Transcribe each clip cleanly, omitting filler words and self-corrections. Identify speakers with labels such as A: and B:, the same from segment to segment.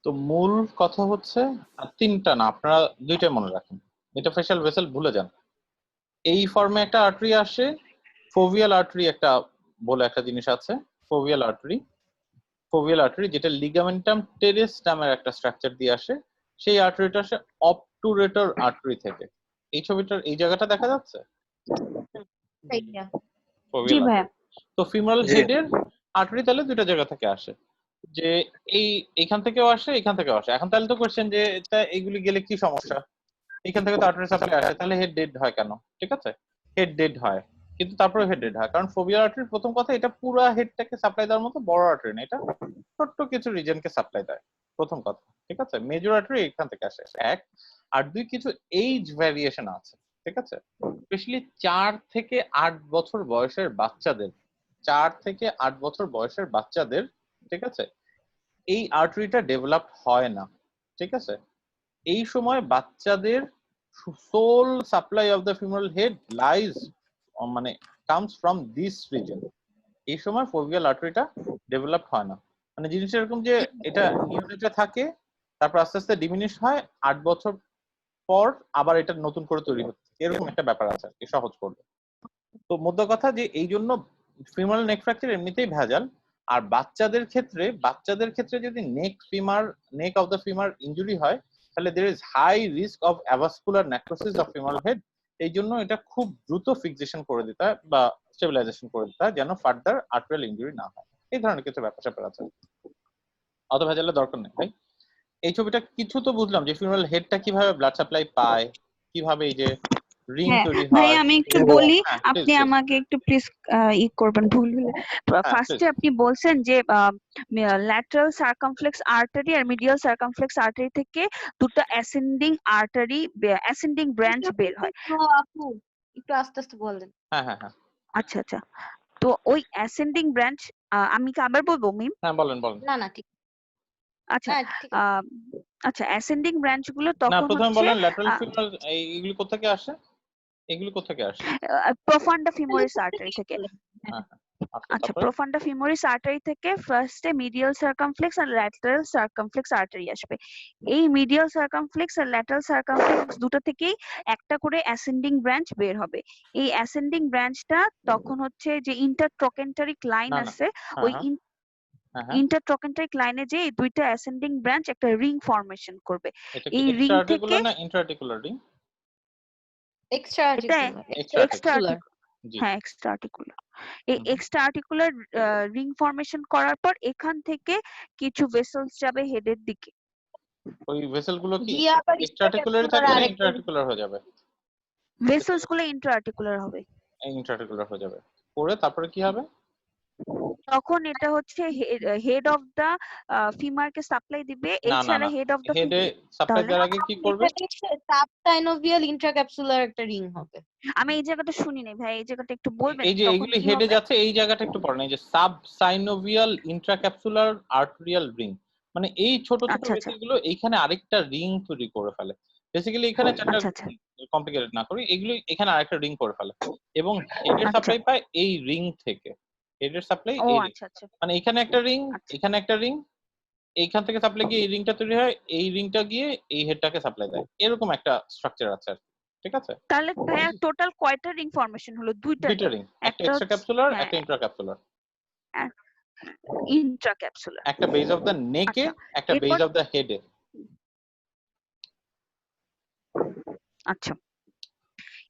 A: তো মূল কথা হচ্ছে তিনটা না, আপনারা দুইটাই মনে রাখেন। মেটাফেশিয়াল ভেসেল ভুলে যান। এই ফর্মে একটা আর্টারি আসে, ফোভিয়াল আর্টারি একটা বলে একটা জিনিস আছে। ফোভিয়াল আর্টারি যেটা লিগামেন্টাম টেরেস নামের একটা স্ট্রাকচার দিয়ে আসে। সেই আর্টারিটা আসে অবটুরেটর আর্টারি থেকে। এই ছবিটার এই জায়গাটা দেখা যাচ্ছে
B: জি
A: ফোভিয়াল
B: ভাইয়া।
A: আর্টারি। তো ফিমারাল হেডের আর্টারি তাহলে দুইটা জায়গা থেকে আসে, যে এইখান থেকেও আসে, এখান থেকেও আসে। এখন তাহলে তো কোশ্চেন যে এটা এইগুলি গেলে কি সমস্যা, এখান থেকে তো আর্টারি সাপ্লাই আসে, তাহলে হেড ডেড হয় কেন? ঠিক আছে, হেড ডেড হয়, কিন্তু তারপরে হেড ডেড হয় কারণ ফোভিয়াল আর্টারির প্রথম কথা এটা পুরো হেডটাকে সাপ্লাই দেওয়ার মতো বড় আর্টারি না, এটা ছোট্ট কিছু রিজনকে সাপ্লাই দেয়, প্রথম কথা। ঠিক আছে, মেজর আর্টারি এখান থেকে আসে এক। আর দুই, কিছু এইজ ভ্যারিয়েশন আছে। ঠিক আছে, স্পেশালি 4 থেকে 8 বছর বয়সের বাচ্চাদের, 4 থেকে 8 বছর বয়সের বাচ্চাদের, ঠিক আছে, এই আর্টারিটা ডেভেলপ হয় না। ঠিক আছে, এই সময় বাচ্চাদের sole supply of the female head lies মানে কামস ফ্রম দিস রিজন। এই সময় ফোভিয়াল আর্টারিটা ডেভেলপ হয় না। মানে জিনিসটা এরকম যে এটা নিউনেটে থাকে, তারপর আস্তে আস্তে ডিমিনিশ হয়, 8 বছর পর আবার এটা নতুন করে তৈরি হচ্ছে, এরকম একটা ব্যাপার আছে আর কি, সহজ করবে। তো মোদ্দা কথা যে এই জন্য ফিমেল নেক ফ্র্যাকচার এমনিতেই ভেজাল। আর বাচ্চাদের ক্ষেত্রে যদি neck of the femur injury হয়, তাহলে there is high risk of avascular necrosis of femoral head. এই জন্য এটা খুব দ্রুত ফিক্সেশন করে দিতে হয় বা স্টেবিলাইজেশন করে দিতে হয়, যেন ফার্দার আর্টারিয়াল ইনজুরি না হয়। এই ধরনের কিছু ব্যাপার স্যাপার আছে, অত ভেজালের দরকার নেই ভাই। এই ছবিটা কিছু তো বুঝলাম যে ফিমেল হেডটা কিভাবে ব্লাড সাপ্লাই পায়, কিভাবে এই যে রিং
B: হ্যাঁ
A: তৈরি
B: ভাই,
A: হয়।
B: আমি একটু বলি,
A: হ্যাঁ প্লিজ
B: আপনি
A: প্লিজ।
B: আমাকে একটু প্লিজ করবেন ভুল হলে।
A: হ্যাঁ প্লিজ।
B: ফার্স্টে আপনি বলছেন যে ল্যাটারাল সার্কামফ্লেক্স আর্টারি আর মিডিয়াল সার্কামফ্লেক্স আর্টারি থেকে দুটো অ্যাসেন্ডিং ব্রাঞ্চ বের হয়।
C: আপু একটু আস্তে আস্তে বলেন।
A: হ্যাঁ হ্যাঁ হ্যাঁ
B: আচ্ছা আচ্ছা, তো ওই অ্যাসেন্ডিং ব্রাঞ্চ, আমি কি আবার বলবো মিম?
A: হ্যাঁ, বলেন বলেন।
C: না না ঠিক,
B: আচ্ছা
C: না ঠিক আছে।
B: আচ্ছা, অ্যাসেন্ডিং ব্রাঞ্চ গুলো
A: না,
B: তখন
A: প্রথমে
B: হচ্ছে
A: বলেন ল্যাটারাল ফিমার এইগুলি কোত্থেকে আসে, এগুলি কোত্থেকে আসে?
B: প্রোফান্ডা ফিমোরিস আর্টারি থেকে।
A: হ্যাঁ হ্যাঁ,
B: আচ্ছা,
A: তারপরে?
B: প্রোফান্ডা ফিমোরিস আর্টারি থেকে ফার্স্টে মিডিয়াল সার্কামফ্লেক্স আর ল্যাটারাল সার্কামফ্লেক্স আর্টারি আসবে। এই মিডিয়াল সার্কামফ্লেক্স আর ল্যাটারাল সার্কামফ্লেক্স দুটো থেকেই একটা করে অ্যাসেন্ডিং ব্রাঞ্চ বের হবে। এই অ্যাসেন্ডিং ব্রাঞ্চটা তখন হচ্ছে যে ইন্টারট্রোকেন্টারিক লাইন
A: না না,
B: আছে,
A: হ্যাঁ
B: ওই
A: হ্যাঁ হ্যাঁ হ্যাঁ,
B: ইন্টারট্রোকেন্টারিক লাইনে যে এই দুইটা অ্যাসেন্ডিং ব্রাঞ্চ একটা রিং ফরমেশন করবে।
A: এটা কি
B: এই রিং
A: এক্সট্রা
B: থেকে
A: আর্টিকুলার না ইন্ট্রা আর্টিকুলার রিং?
C: এক্সট্রা
B: এটা
A: এক্সট্রা
B: এক্সট্রা
A: আর্টিকুলার, জি।
B: হ্যাঁ, এক্সট্রা আর্টিকুলার। এই
A: হুম,
B: এক্সট্রা আর্টিকুলার রিং ফরমেশন করার পর এখান থেকে কিছু ভেসেলস যাবে হেডের দিকে।
A: ওই ভেসেল গুলো কি
C: গিয়ে আবার
A: এক্সট্রা আর্টিকুলারই
C: ইন্টারক্যাপসুলার
A: থাকবে না
C: আরেকটা
A: ইন্ট্রা আর্টিকুলার হয়ে যাবে?
B: ভেসেলস গুলো ইন্ট্রা আর্টিকুলার হবে।
A: ইন্ট্রা আর্টিকুলার হয়ে যাবে, পরে তারপরে কি হবে?
B: তখন এটা হচ্ছে হেড অফ দা ফিমারকে সাপ্লাই দিবে,
A: না না
B: এছাড়া
A: না,
B: হেড অফ দা
A: হেডে সাপ্লাই
B: তাহলে
A: দেওয়ার আগে কি করবে?
C: সাবসাইনোভিয়াল ইন্ট্রাক্যাপসুলার একটা রিং হবে।
B: আমি এই জায়গাটা শুনি নাই ভাই, এই জায়গাটা একটু বলবেন
A: এই যে
B: তখন
A: এইগুলি
B: কি
A: হেডে
B: হবে?
A: যাচ্ছে, এই জায়গাটা একটু পড়েন, এই যে সাবসাইনোভিয়াল ইন্ট্রাক্যাপসুলার আর্টেরিয়াল রিং, মানে এই ছোট ছোট
B: আচ্ছা আচ্ছা
A: ভেসেল গুলো এইখানে আরেকটা রিং তৈরি করে ফেলে। বেসিক্যালি এখানে চারটা,
B: আচ্ছা আচ্ছা
A: কমপ্লিকেটেড না করি, এগুলো এখানে আরেকটা রিং করে ফেলে এবং হেডের
B: আচ্ছা।
A: সাপ্লাই পায় এই রিং থেকে। হেডের সাপ্লাই
B: ও
A: এই রিং,
B: আচ্ছা আচ্ছা
A: মানে এখানে একটা রিং,
B: আচ্ছা।
A: এখানে একটা রিং, এইখান থেকে সাপ্লাই গিয়ে এই রিংটা তৈরি হয়, এই রিংটা গিয়ে এই হেডটাকে সাপ্লাই দেয়, এরকম একটা স্ট্রাকচার আছে আর কি। ঠিক আছে,
B: তাহলে ভাইয়া টোটাল কয়টা রিং ফরমেশন হলো? দুইটা
A: দুইটা
B: রিং।
A: রিং, একটা
B: একটা
A: এক্সট্রা
B: হচ্ছে
A: ক্যাপসুলার,
B: হ্যাঁ
A: একটা ইন্ট্রা ক্যাপসুলার।
B: ইন্ট্রাক্যাপসুলার।
A: একটা বেজ অফ দ্য নেকে,
B: আচ্ছা,
A: একটা বেজ
B: এরপর
A: অফ দ্য হেডে।
B: আচ্ছা,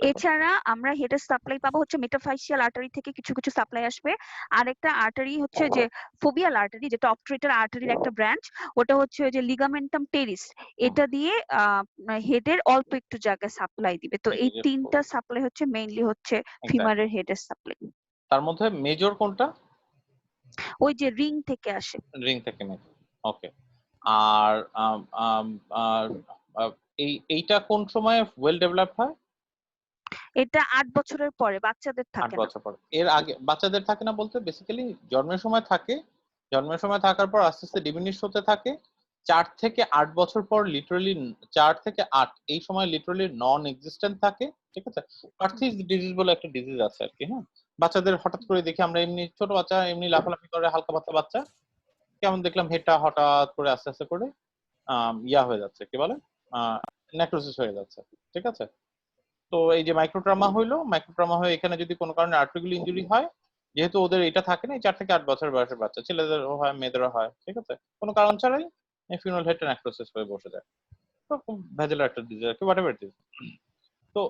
B: এছাড়া আমরা হেডের সাপ্লাই পাবো হচ্ছে মেটাফাইসিয়াল আর্টারি থেকে কিছু কিছু সাপ্লাই আসবে। আরেকটা আর্টারি হচ্ছে যে ফোবিয়াল আর্টারি, যেটা অবট্রেটার আর্টারির একটা ব্রাঞ্চ, ওটা হচ্ছে ওই যে লিগামেন্টাম টেরিস, এটা দিয়ে হেডের অল্প একটু জায়গায় সাপ্লাই দিবে। তো এই তিনটা সাপ্লাই হচ্ছে মেইনলি হচ্ছে ফিমারের হেডের সাপ্লাই।
A: তার মধ্যে মেজর কোনটা?
B: ওই যে রিং থেকে আসে।
A: রিং থেকে মেজর, ওকে। আর আর এইটা কোন সময় ওয়েল ডেভেলপ হয়?
B: এটা 8 বছরের পরে, বাচ্চাদের
A: 8
B: থাকে না।
A: বছর পর। এর আগে বাচ্চাদের থাকে না বলতে বেসিক্যালি জন্মের সময় থাকে, জন্মের সময় থাকার পর আস্তে আস্তে ডিমিনিশ হতে থাকে। 4 থেকে 8 বছর পর লিটারালি, 4 থেকে 8 এই সময় লিটারালি নন এক্সিস্টেন্ট থাকে। ঠিক আছে, পার্থিস ডিজিজ বলে একটা ডিজিজ আছে আর কি। হ্যাঁ, বাচ্চাদের হঠাৎ করে দেখি আমরা, এমনি ছোট বাচ্চা এমনি লাফালাফি করে, হালকা পাতলা বাচ্চা, কেমন দেখলাম হেডটা হঠাৎ করে আস্তে আস্তে করে ইয়া হয়ে যাচ্ছে, কি বলে, নেক্রোসিস হয়ে যাচ্ছে, ঠিক আছে। তো এই যে মাইক্রোট্রমা হইলো, মাইক্রোট্রমা হয়ে এখানে যদি কোনো কারণে আর্টারিগুলো ইনজুরি হয়, যেহেতু ওদের এটা থাকে না, 4 থেকে 8 বছর বয়সের বাচ্চা, ছেলেদেরও হয় মেয়েদেরও হয়, ঠিক আছে, কোনো কারণ ছাড়াই এই ফিউনাল হেডটা নেক্রোসিস হয়ে বসে যায়। তো খুব ভ্যাজেলার একটা ডিজিজ আর কি, হোয়াট এভার ইট ইজ। তো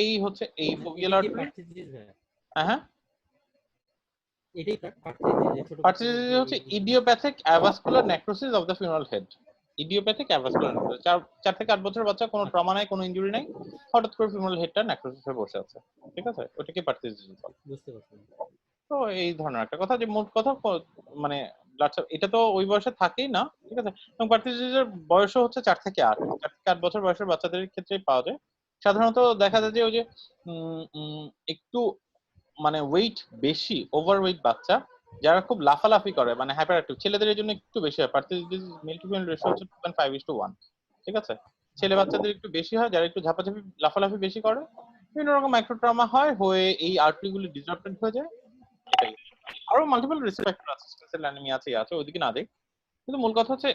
A: এই হচ্ছে এই ফোবিয়াল
D: এটা কি
A: আর্টারি।
D: পার্থিজিস হয়?
A: হ্যাঁ,
D: এটাই পার্থিজিস যে ছোট
A: পার্থিজিস
D: বাচ্চাদের যে
A: হচ্ছে idiopathic avascular necrosis of the femoral head. Idiopathic avascular necrosis, 4 থেকে 8 বছরের বাচ্চা, কোনো ট্রমা নাই, কোনো ইনজুরি নাই, হঠাৎ করে ফিউনাল হেডটা নেক্রোসিস হয়ে বসে আছে, ঠিক আছে, ওটাকে পার্থিজিস বলে।
D: বুঝতে পারছি।
A: তো এই ধরনের একটা কথা, যে মোট কথা মানে এটা তো ওই বয়সে থাকেই না, ঠিক আছে, এবং পার্থিজিসের বয়সও হচ্ছে 4 থেকে 8, 4 থেকে 8 বছর বয়সের বাচ্চাদের ক্ষেত্রে পাওয়া যায়। সাধারণত দেখা যায় যে ওই যে একটু মানে ওয়েট বেশি, ওভারওয়েট বাচ্চা যারা খুব লাফালাফি করে, মানে হাইপার অ্যাক্টিভ, ছেলেদের জন্য একটু বেশি হয়। পার্থিজিস মেল টু ফিমেল রেশিও হচ্ছে 2.5:1, ঠিক আছে। ছেলে বাচ্চাদের একটু বেশি হয়, যারা একটু ঝাপাঝাপি লাফালাফি বেশি করে, বিভিন্ন রকম মাইক্রোট্রমা হয়, হয়ে এই আর্টারিগুলি ডিসরাপ্টেড হয়ে যায়, এটাই। আরো মাল্টিপল রিস্ক ফ্যাক্টর আছে, স্টেসেল অ্যানিমিয়া আছে, ওইদিকে না দেখ, কিন্তু মূল কথা হচ্ছে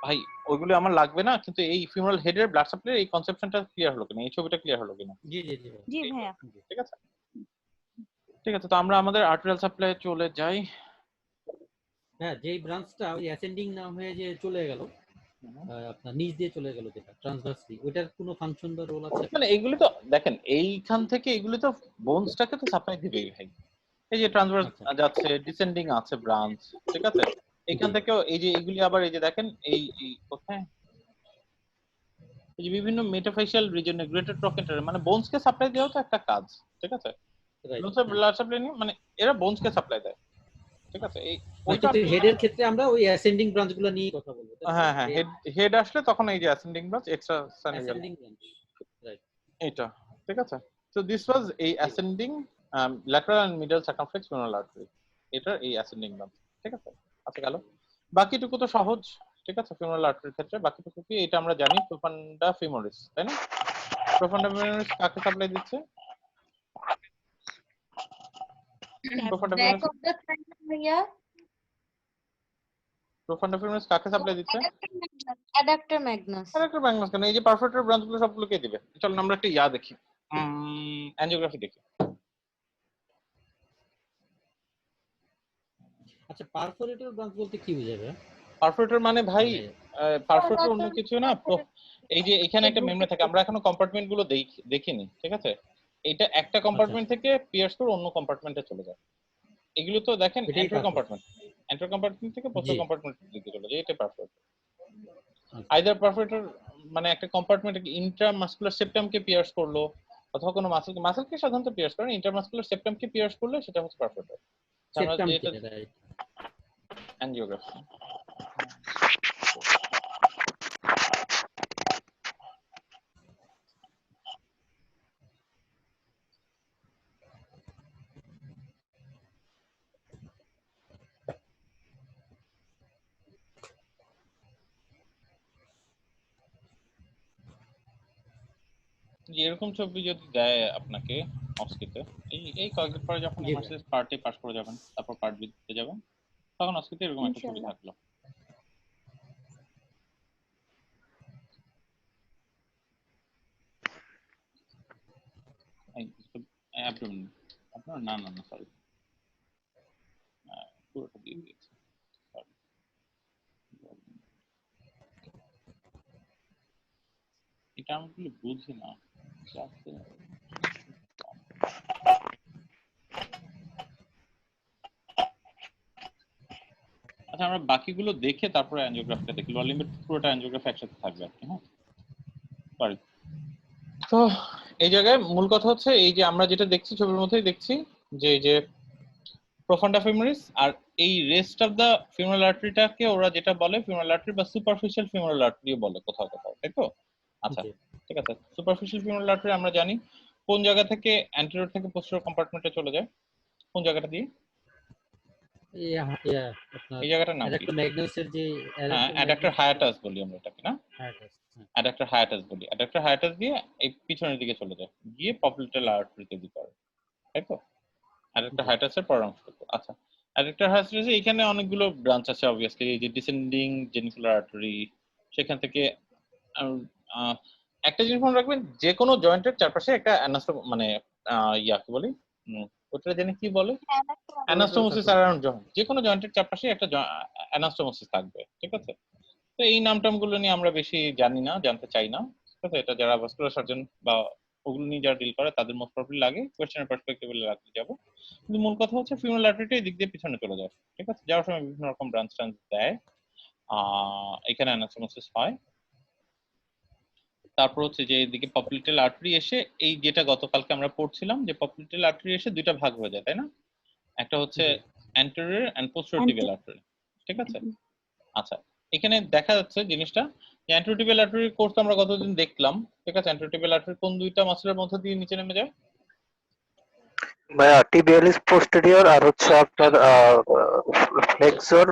A: ভাই ওইগুলো আমার লাগবে না, কিন্তু এই ফিউনাল হেডের ব্লাড সাপ্লাই এই কনসেপশনটা ক্লিয়ার হলো কিনা, এই ছবিটা ক্লিয়ার হলো কিনা,
D: জি জি জি
B: জি ভাইয়া।
A: ঠিক আছে। ঠিক আছে, তো আমরা আমাদের আর্টেরিয়াল সাপ্লাই চলে যাই।
D: হ্যাঁ, যেই ব্রাঞ্চটা ওই অ্যাসেন্ডিং না হয়ে যে চলে গেল, আপনার নিচ দিয়ে চলে গেল, যেটা ট্রান্সভার্সলি, ওইটার কোনো ফাংশন বা রোল আছে?
A: মানে এগুলি তো দেখেন, এইখান থেকে এগুলি তো বোনসটাকে তো সাপ্লাই দিবেই ভাই। এই যে ট্রান্সভার্স
D: আচ্ছা।
A: যাচ্ছে, ডিসেন্ডিং আছে ব্রাঞ্চ, ঠিক আছে, এখান
D: জি।
A: থেকেও এই যে এগুলি আবার এই যে দেখেন এই কোথায় এই যে বিভিন্ন মেটাফেশিয়াল রিজনে গ্রেটেড ট্রকেন্টার, মানে বোনসকে সাপ্লাই দেওয়া তো একটা কাজ, ঠিক আছে।
D: রাইট।
A: বোনসের ব্লাড সাপ্লাই মানে এরা বোনসকে সাপ্লাই দেয়, ঠিক আছে। এই ওইটা
D: কিন্তু হেডের ক্ষেত্রে আমরা ওই অ্যাসেন্ডিং ব্রাঞ্চগুলো নিয়ে কথা বলবো।
A: হ্যাঁ হ্যাঁ, হেড আসলে তখন এই যে ascending branch, extra synovial,
D: ascending branch, right.
A: এটা, ঠিক আছে। তো দিস ওয়াজ এই ascending lateral and middle circumflex femoral artery, এটা এই অ্যাসেন্ডিং ব্রাঞ্চ, ঠিক আছে। আচ্ছা গেল, বাকিটুকু তো সহজ, ঠিক আছে। ফিউনাল আর্টারির ক্ষেত্রে বাকিটুকু কি, এটা আমরা জানি, প্রোফান্ডা ফিমোরিস, তাই না? প্রোফান্ডা ফিমোরিস কাকে সাপ্লাই দিচ্ছে? প্রোফান্ডা
C: Back
A: femoris,
C: of the spine ভাইয়া,
A: প্রোফান্ডা ফিমোরিস কাকে সাপ্লাই দিচ্ছে?
C: adductor magnus.
A: আরেকটা ব্যাংক কেন, এই যে পারফোরেটর ব্রাঞ্চগুলো সবগুলোকে দিবে। চলুন আমরা একটা ইয়া দেখি, অ্যাঞ্জিওগ্রাফি দেখি।
D: আচ্ছা, পারফোরেটর ব্রাঞ্চ বলতে কি বোঝাবে?
A: পারফোরেটর মানে ভাই, পারফোরেটর অন্য কিছু না, এই যে এখানে একটা মেমরি থাকে, আমরা এখনো কম্পার্টমেন্ট গুলো দেখিনি, ঠিক আছে। এটা একটা কম্পার্টমেন্ট থেকে পিয়ার্স করে অন্য কম্পার্টমেন্টে চলে যায়। এগুলো তো দেখেন এন্টার কম্পার্টমেন্ট থেকে পোস্টার কম্পার্টমেন্টের দিকে চলে যায়, এটা পারফোরেটর। আইদার পারফোরেটর মানে একটা কম্পার্টমেন্ট ইন্ট্রামাসকুলার সেপ্টামকে পিয়ার্স করলো, অথবা কোনো মাসলকে সাধারণত পিয়ার্স করে, ইন্ট্রামাসকুলার সেপ্টামকে পিয়ার্স করলে সেটা হচ্ছে পারফোরেটর। আমরা যেটা অ্যাঞ্জিওগ্রাফি। যে এরকম ছবি যদি দেয় আপনাকে অস্কিতে, এই কয়েকদিন পরে যখন এমআরসিএস পার্টে পাস করে যাবেন, তারপর পার্ট বি দিতে যাবেন, তখন অস্কিতে এরকম একটা ছবি থাকলো। অ্যাবডোমেন আপনার, না না না সরি, পুরোটা দিয়ে দিয়েছি, সরি। এটা আমি আসলে বুঝি না। আচ্ছা, আমরা বাকিগুলো দেখে তারপরে অ্যাঞ্জিওগ্রাফিটা দেখি, লোয়ার লিম্বের পুরোটা অ্যাঞ্জিওগ্রাফি একসাথে থাকবে আর কি। হ্যাঁ, সরি। তো এই জায়গায় মূল কথা হচ্ছে এই যে আমরা যেটা দেখছি ছবির মধ্যেই দেখছি, যে এই যে প্রোফান্ডা ফিমোরিস আর এই রেস্ট অফ দা ফিউনাল আর্টারিটাকে ওরা যেটা বলে ফিউনাল আর্টারি বা সুপারফিশিয়াল ফিউনাল আর্টারিও বলে কোথাও কোথাও, তাই তো? আচ্ছা, ঠিক আছে। সুপারফিশিয়াল ফিউনাল আর্টারি আমরা জানি কোন জায়গা থেকে অ্যান্টেরিয়র থেকে পোস্টেরিয়র কম্পার্টমেন্টে চলে যায়, কোন জায়গাটা দিয়ে? এই জায়গাটার নাম কি? হ্যাঁ, অ্যাডাক্টর হায়াটাস বলি আমরা এটাকে, না? অ্যাডাক্টর হায়াটাস বলি। অ্যাডাক্টর হায়াটাস দিয়ে এই পিছনের দিকে চলে যায়, গিয়ে পপলিটাল আর্টারিতে দিতে পারে, তাই তো? অ্যাডাক্টর হায়াটাসের পরামর্শ করতে। আচ্ছা, অ্যাডাক্টর হার্সিস এখানে অনেকগুলো ব্রাঞ্চ আছে অবভিয়াসলি, এই যে ডিসেন্ডিং জেনিকুলার আর্টারি, সেখান থেকে আহ, একটা জিনিস মনে রাখবেন, যে কোনো জয়েন্টের চারপাশে একটা মানে ইয়া কি বলি, ওটা জানি কি বলে, অ্যানাস্টোমোসিস অ্যারাউন্ড জয়েন্ট, যে কোনো জয়েন্টের চারপাশে একটা অ্যানাস্টোমোসিস থাকবে, ঠিক আছে? তো এই নাম টামগুলো নিয়ে আমরা বেশি জানি না, জানতে চাই না, ঠিক আছে? এটা যারা ভাস্কুলার সার্জন বা ওগুলো নিয়ে যারা ডিল করে তাদের মোস্ট প্রবলি লাগে, কোয়েশ্চেনের পার্সপেক্টিভে রাখতে যাবো। কিন্তু মূল কথা হচ্ছে ফিমেল আর্টারিটা এই দিক দিয়ে পিছনে চলে যায়, ঠিক আছে? যাওয়ার সময় বিভিন্ন রকম ব্রাঞ্চ টাঞ্চ দেয়, এখানে অ্যানাস্টোমোসিস হয়। তারপর হচ্ছে যে এদিকে পপলিটেল আর্টারি এসে, এই যেটা গতকালকে আমরা পড়ছিলাম যে পপলিটেল আর্টারি এসে দুইটা ভাগ হয়ে যায়, তাই না? একটা হচ্ছে anterior and posterior tibial artery, ঠিক আছে? আচ্ছা, এখানে দেখা যাচ্ছে জিনিসটা যে অ্যান্টেরিয়র টিবিয়াল আর্টারির কোর্স আমরা গতদিন দেখলাম, ঠিক আছে? অ্যান্টেরিয়র টিবিয়াল আর্টারি কোন দুইটা মাসলের মধ্যে দিয়ে নিচে নেমে যায়?
E: ভাইয়া টিবিয়ালিস পোস্টেরিয়র আর হচ্ছে আপনার ফ্লেক্সর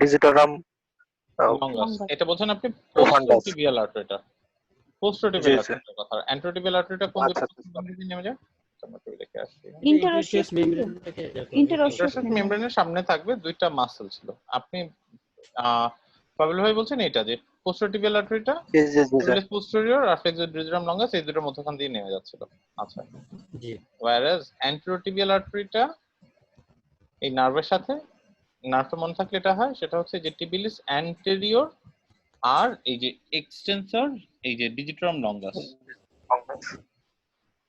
E: ডিজিটারাম
A: লঙ্গাস। এটা বলছেন আপনি
E: প্রফান্ডাস।
A: পোস্টেরিয়র টিবিয়াল আর্টারিটা, পোস্টেরিয়র টিবিয়াল
E: জি, জি।
A: আর্টারিটার কথা। অ্যান্টেরিয়র টিবিয়াল আর্টারিটা কোন দুইটা
E: আচ্ছা,
A: মাসলের মধ্যে দিয়ে নেমে যায়? আমরা একটু দেখে আসছি।
B: Interosseous Interosseous
A: মেমব্রেনের সামনে থাকবে দুইটা মাসল ছিল। আপনি পাবল ভাই বলছেন এটা যে পোস্টেরিয়র টিবিয়াল আর্টারিটা
E: জি, জি, জি, জি।
A: টিবিয়ালিস পোস্টেরিয়র আর ফ্লেক্সর ডিজিটারাম লঙ্গাস এই দুটোর মধ্যখান দিয়ে নেমে যাচ্ছিল। আচ্ছা,
D: জি
A: whereas anterior tibial artery-টা এই নার্ভের সাথে, নার্ভটা মনে থাকলে এটা হয়, সেটা হচ্ছে যে টিবিয়ালিস অ্যান্টেরিয়র আর এই যে এক্সটেন্সর এই যে ডিজিটারাম লঙ্গাস,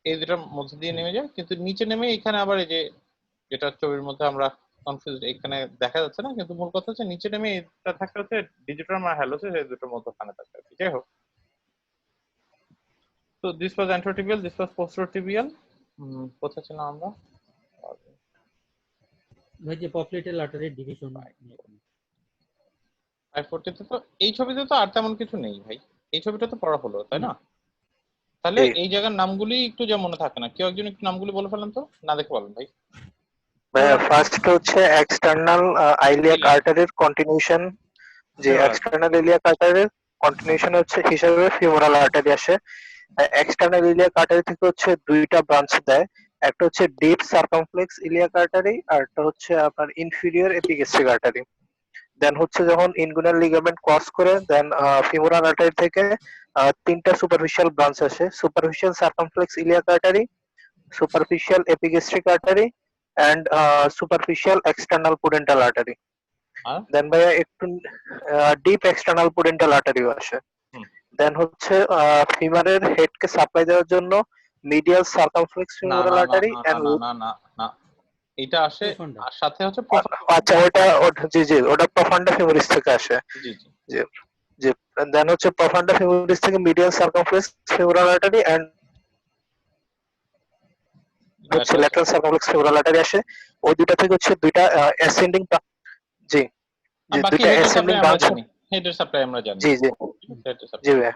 A: এই দুটার মধ্যে দিয়ে নেমে যায়। কিন্তু নিচে নেমে এখানে আবার এই যে যেটা ছবির মধ্যে আমরা কনফিউজ, এখানে দেখা যাচ্ছে না, কিন্তু মূল কথা হচ্ছে নিচে নেমে এটা থাকতে হচ্ছে ডিজিটারাম আর হ্যালোসিস, এই দুটোর মধ্যখানে থাকতে হবে। যাই হোক, তো this was anterior tibial, this was posterior tibial। কোথায় ছিলাম আমরা?
D: ভাই যে পপলিটেল আর্টারির ডিভিশন
A: 540 তে তো এই ছবিতে তো আর তেমন কিছু নেই ভাই, এই ছবিটা তো পড়া হলো, তাই না? তাহলে
E: জি।
A: এই জায়গার নামগুলি একটু যা মনে থাকে না, কেউ একজন একটু নামগুলি বলে ফেলেন তো, না দেখে বলেন ভাই।
E: ভাইয়া ফার্স্ট হচ্ছে এক্সটার্নাল আইলিয়াক
A: Iliac।
E: আর্টারির কন্টিনিউশন, যে
A: Femoral
E: এক্সটার্নাল ইলিয়াক আর্টারির কন্টিনিউশন হচ্ছে হিসাবে ফিমোরাল আর্টারি আসে। এক্সটার্নাল ইলিয়াক আর্টারি থেকে হচ্ছে দুইটা ব্রাঞ্চ দেয়, একটা হচ্ছে ডিপ সার্কামফ্লেক্স ইলিয়াক আর্টারি আর একটা হচ্ছে আপনার ইনফিরিয়র এপিগ্যাস্ট্রিক আর্টারি। দেন হচ্ছে যখন ইনগুইনাল লিগামেন্ট ক্রস করে দেন ফিমোরাল আর্টারি থেকে তিনটা সুপারফিশিয়াল ব্রাঞ্চ আসে, superficial circumflex iliac artery, superficial epigastric artery and superficial external pudendal artery.
A: আর
E: দেন ভাইয়া একটু ডিপ এক্সটার্নাল পুডেন্টাল আর্টারিও আসে।
A: হুম।
E: দেন হচ্ছে ফিমারের হেডকে সাপ্লাই দেওয়ার জন্য মিডিয়াল সার্কামফ্লেক্স
A: না
E: ফিমোরাল
A: না না
E: আর্টারি
A: না
E: এন্ড
A: না না না না, এটা আসে
D: Profunda।
A: আর সাথে হচ্ছে
E: আচ্ছা জি জি ওটা প্রফান্ডা ফিমোরিস থেকে আসে।
A: জি জি।
E: জি জি। দেন হচ্ছে প্রফান্ডা ফিমোরিস থেকে medial circumflex femoral artery and হচ্ছে ল্যাটারাল সার্কামফ্লেক্স ফিমোরাল আর্টারি আসে। ওই দুইটা থেকে হচ্ছে দুইটা অ্যাসেন্ডিং জি
A: আর
E: জি
A: বাকি
E: দুইটা
A: হেডের
E: অ্যাসেন্ডিং
A: সাপ্লাই আমরা
E: ব্রাঞ্চ।
A: জানি, হেডের সাপ্লাই আমরা জানি।
E: জি জি
A: হেডের
E: জি
A: সাপ্লাই,
E: ভাইয়া।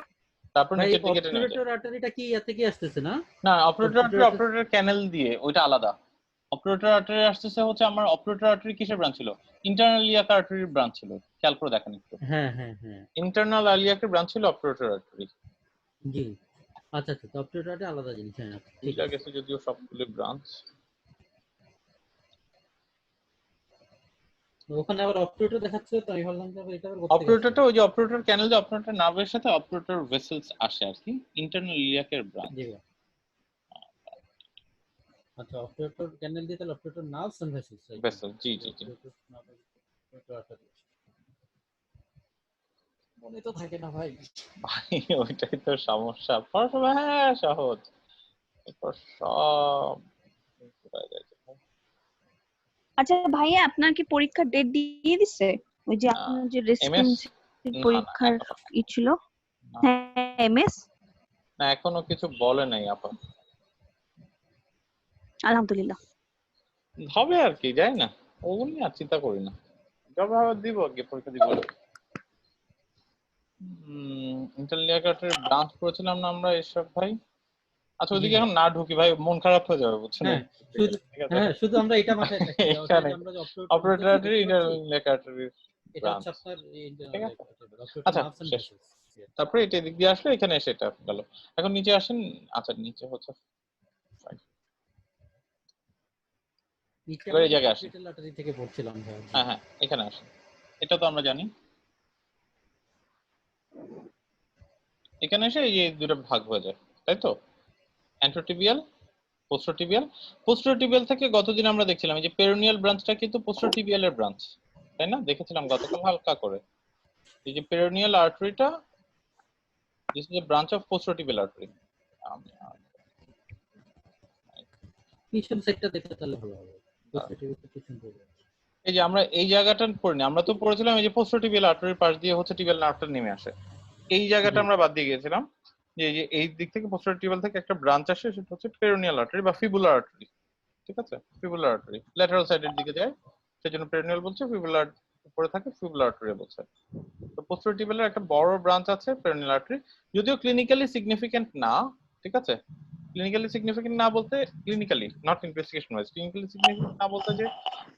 A: তারপর
D: ভাই
A: নিচের দিকে এটা নেমে যায়।
D: অবটুরেটর আর্টারিটা কি এর থেকে আসতেছে না?
A: না, অপারেটর আর্টারি
D: Obturator-
A: অপারেটর ক্যানেল দিয়ে, ওইটা আলাদা। অপারেটর আর্টারি আসতেছে হচ্ছে আমার অপারেটর আর্টারি কিসের ব্রাঞ্চ ছিল? ইন্টারনাল ইলিয়াক আর্টারির ব্রাঞ্চ ছিল, খেয়াল করে দেখেন একটু।
D: হ্যাঁ হ্যাঁ হ্যাঁ
A: ইন্টারনাল ইলিয়াকের ব্রাঞ্চ ছিল অপারেটর আর্টারি।
D: জি আচ্ছা আচ্ছা, অবটুরেটরটা আলাদা জিনিস। হ্যাঁ ঠিক
A: ঠিক
D: আছে।
A: আছে, যদিও সবগুলো ব্রাঞ্চ।
D: ওখানে আবার অবটুরেটর দেখাচ্ছে, তো আমি ভাবলাম যে এটা আবার কোথা থেকে আসছে?
A: অপারেটরটা ওই যে অপারেটর ক্যানেল যে অপারেটর নার্ভের সাথে অপারেটর ভেসেলস আসে আর কি, ইন্টারনাল ইলিয়াকের ব্রাঞ্চ।
D: জি ভাই। আচ্ছা, অবটুরেটর ক্যানেল দিয়ে তাহলে অবটুরেটর নার্ভস এন্ড ভেসেলস।
A: ভেসেল, জি জি জি।
D: মনে তো থাকে না ভাই।
A: ভাই ওইটাই তো সমস্যা, পড়াশোনা হ্যাঁ সহজ, এরপর সব হয়ে যায়।
B: আচ্ছা ভাইয়া, আপনার কি পরীক্ষার ডেট দিয়ে দিছে? ওই যে আপনার যে রেসিডেন্সি পরীক্ষার ই ছিল, হ্যাঁ এমএস।
A: না এখনো কিছু বলে নাই আপা,
B: আলহামদুলিল্লাহ।
A: হবে আর কি, যাই না ওগুলো নিয়ে আর চিন্তা করি না, যবে হবে দিব, আগে পরীক্ষা দিব। ইন্টারলিয়াকাটের ব্রাঞ্চ করেছিলাম না আমরা এসব ভাই। আচ্ছা ওইদিকে এখন না ঢুকি ভাই, মন খারাপ হয়ে যাবে বুঝছেন।
D: হ্যাঁ শুধু হ্যাঁ শুধু আমরা এটা মাথায় রাখি যে
A: এখানে
D: আমরা যে
A: অপারেটর ইন্টারলিয়াকাটের
D: এটা হচ্ছে আপনার
A: ঠিক আছে।
D: অপারেটর
A: আচ্ছা,
D: নার্ভস এন্ড
A: শেষ।
D: ভেসেলস।
A: তারপরে এটা দিক দিয়ে আসলে এখানে এসে এটা গেল। এখন নিচে আসেন। আচ্ছা নিচে হচ্ছে এবার এই জায়গায় আসি।
D: আর্টারি থেকে পড়ছিলাম ভাই।
A: হ্যাঁ হ্যাঁ, এখানে আসি। এটা তো আমরা জানি। এখানে এসে এই যে দুটো ভাগ হয়ে যায়, তাই তো? অ্যান্টেরোটিবিয়াল, পোস্টেরোটিবিয়াল। পোস্টেরোটিবিয়াল থেকে গতদিন আমরা দেখছিলাম এই যে পেরোনিয়াল ব্রাঞ্চটা কিন্তু পোস্টেরোটিবিয়ালের ব্রাঞ্চ, তাই না? দেখেছিলাম গতকাল হালকা করে। এই যে পেরোনিয়াল আর্টারিটা, this is a branch of posterior tibial artery.
D: পিছন সেটটা দেখতে তাহলে ভালো হবে। পিছন থেকে।
A: এই যে আমরা এই জায়গাটা পড়িনি, আমরা তো পড়েছিলাম এই যে পোস্টেরোটিবিয়াল আর্টারির পাশ দিয়ে হচ্ছে টিবিয়াল নার্ভটা নেমে আসে। এই জায়গাটা আমরা বাদ দিয়ে গিয়েছিলাম যে এই যে এই দিক থেকে পোস্টেরোটিবিয়াল থেকে একটা ব্রাঞ্চ আসে, সেটা হচ্ছে পেরোনিয়াল আর্টারি বা ফিবুলার আর্টারি। ঠিক আছে, ফিবুলার আর্টারি ল্যাটারাল সাইডের দিকে যায়, সেজন্য পেরোনিয়াল বলছে, ফিবুলার উপরে থাকে ফিবুলার আর্টারি বলছে। তো পোস্টেরোটিবিয়ালের একটা বড় ব্রাঞ্চ আছে পেরোনিয়াল আর্টারি, যদিও ক্লিনিক্যালি সিগনিফিকেন্ট না। ঠিক আছে, ক্লিনিক্যালি সিগনিফিকেন্ট না বলতে, clinically not investigation wise, clinically significant না বলতে যে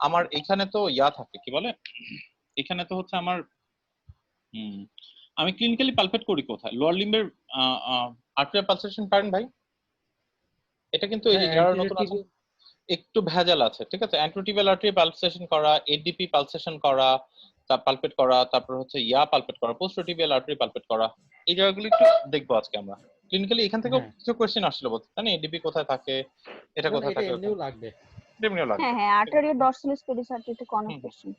A: আমার এখানে তো ইয়া থাকে, কি বলে, এখানে তো হচ্ছে আমার আমি ক্লিনিক্যালি পালপেট করি কোথায়? লোয়ার লিম্বের আর্টেরিয়াল পালসেশন পারেন ভাই? এটা কিন্তু এই যে যারা নতুন আছে একটু ভেজাল আছে। ঠিক আছে, অ্যান্টেরোটিবিয়াল আর্টারি পালসেশন করা, এডিপি পালসেশন করা, পালপেট করা, তারপর হচ্ছে ইয়া পালপেট করা, পোস্টেরোটিবিয়াল আর্টারি পালপেট করা, এই জায়গাগুলো একটু দেখবো আজকে আমরা। ক্লিনিক্যালি এখান থেকেও কিছু কোশ্চেন আসছিল বলতে, তাই না? এডিপি কোথায় থাকে, এটা কোথায় থাকে,
D: এমনিও লাগবে।
A: এমনিও লাগবে।
B: হ্যাঁ হ্যাঁ, আর্টারিয়াল ডরসালিস পেডিস আর্টারি থেকে অনেক কোশ্চেন।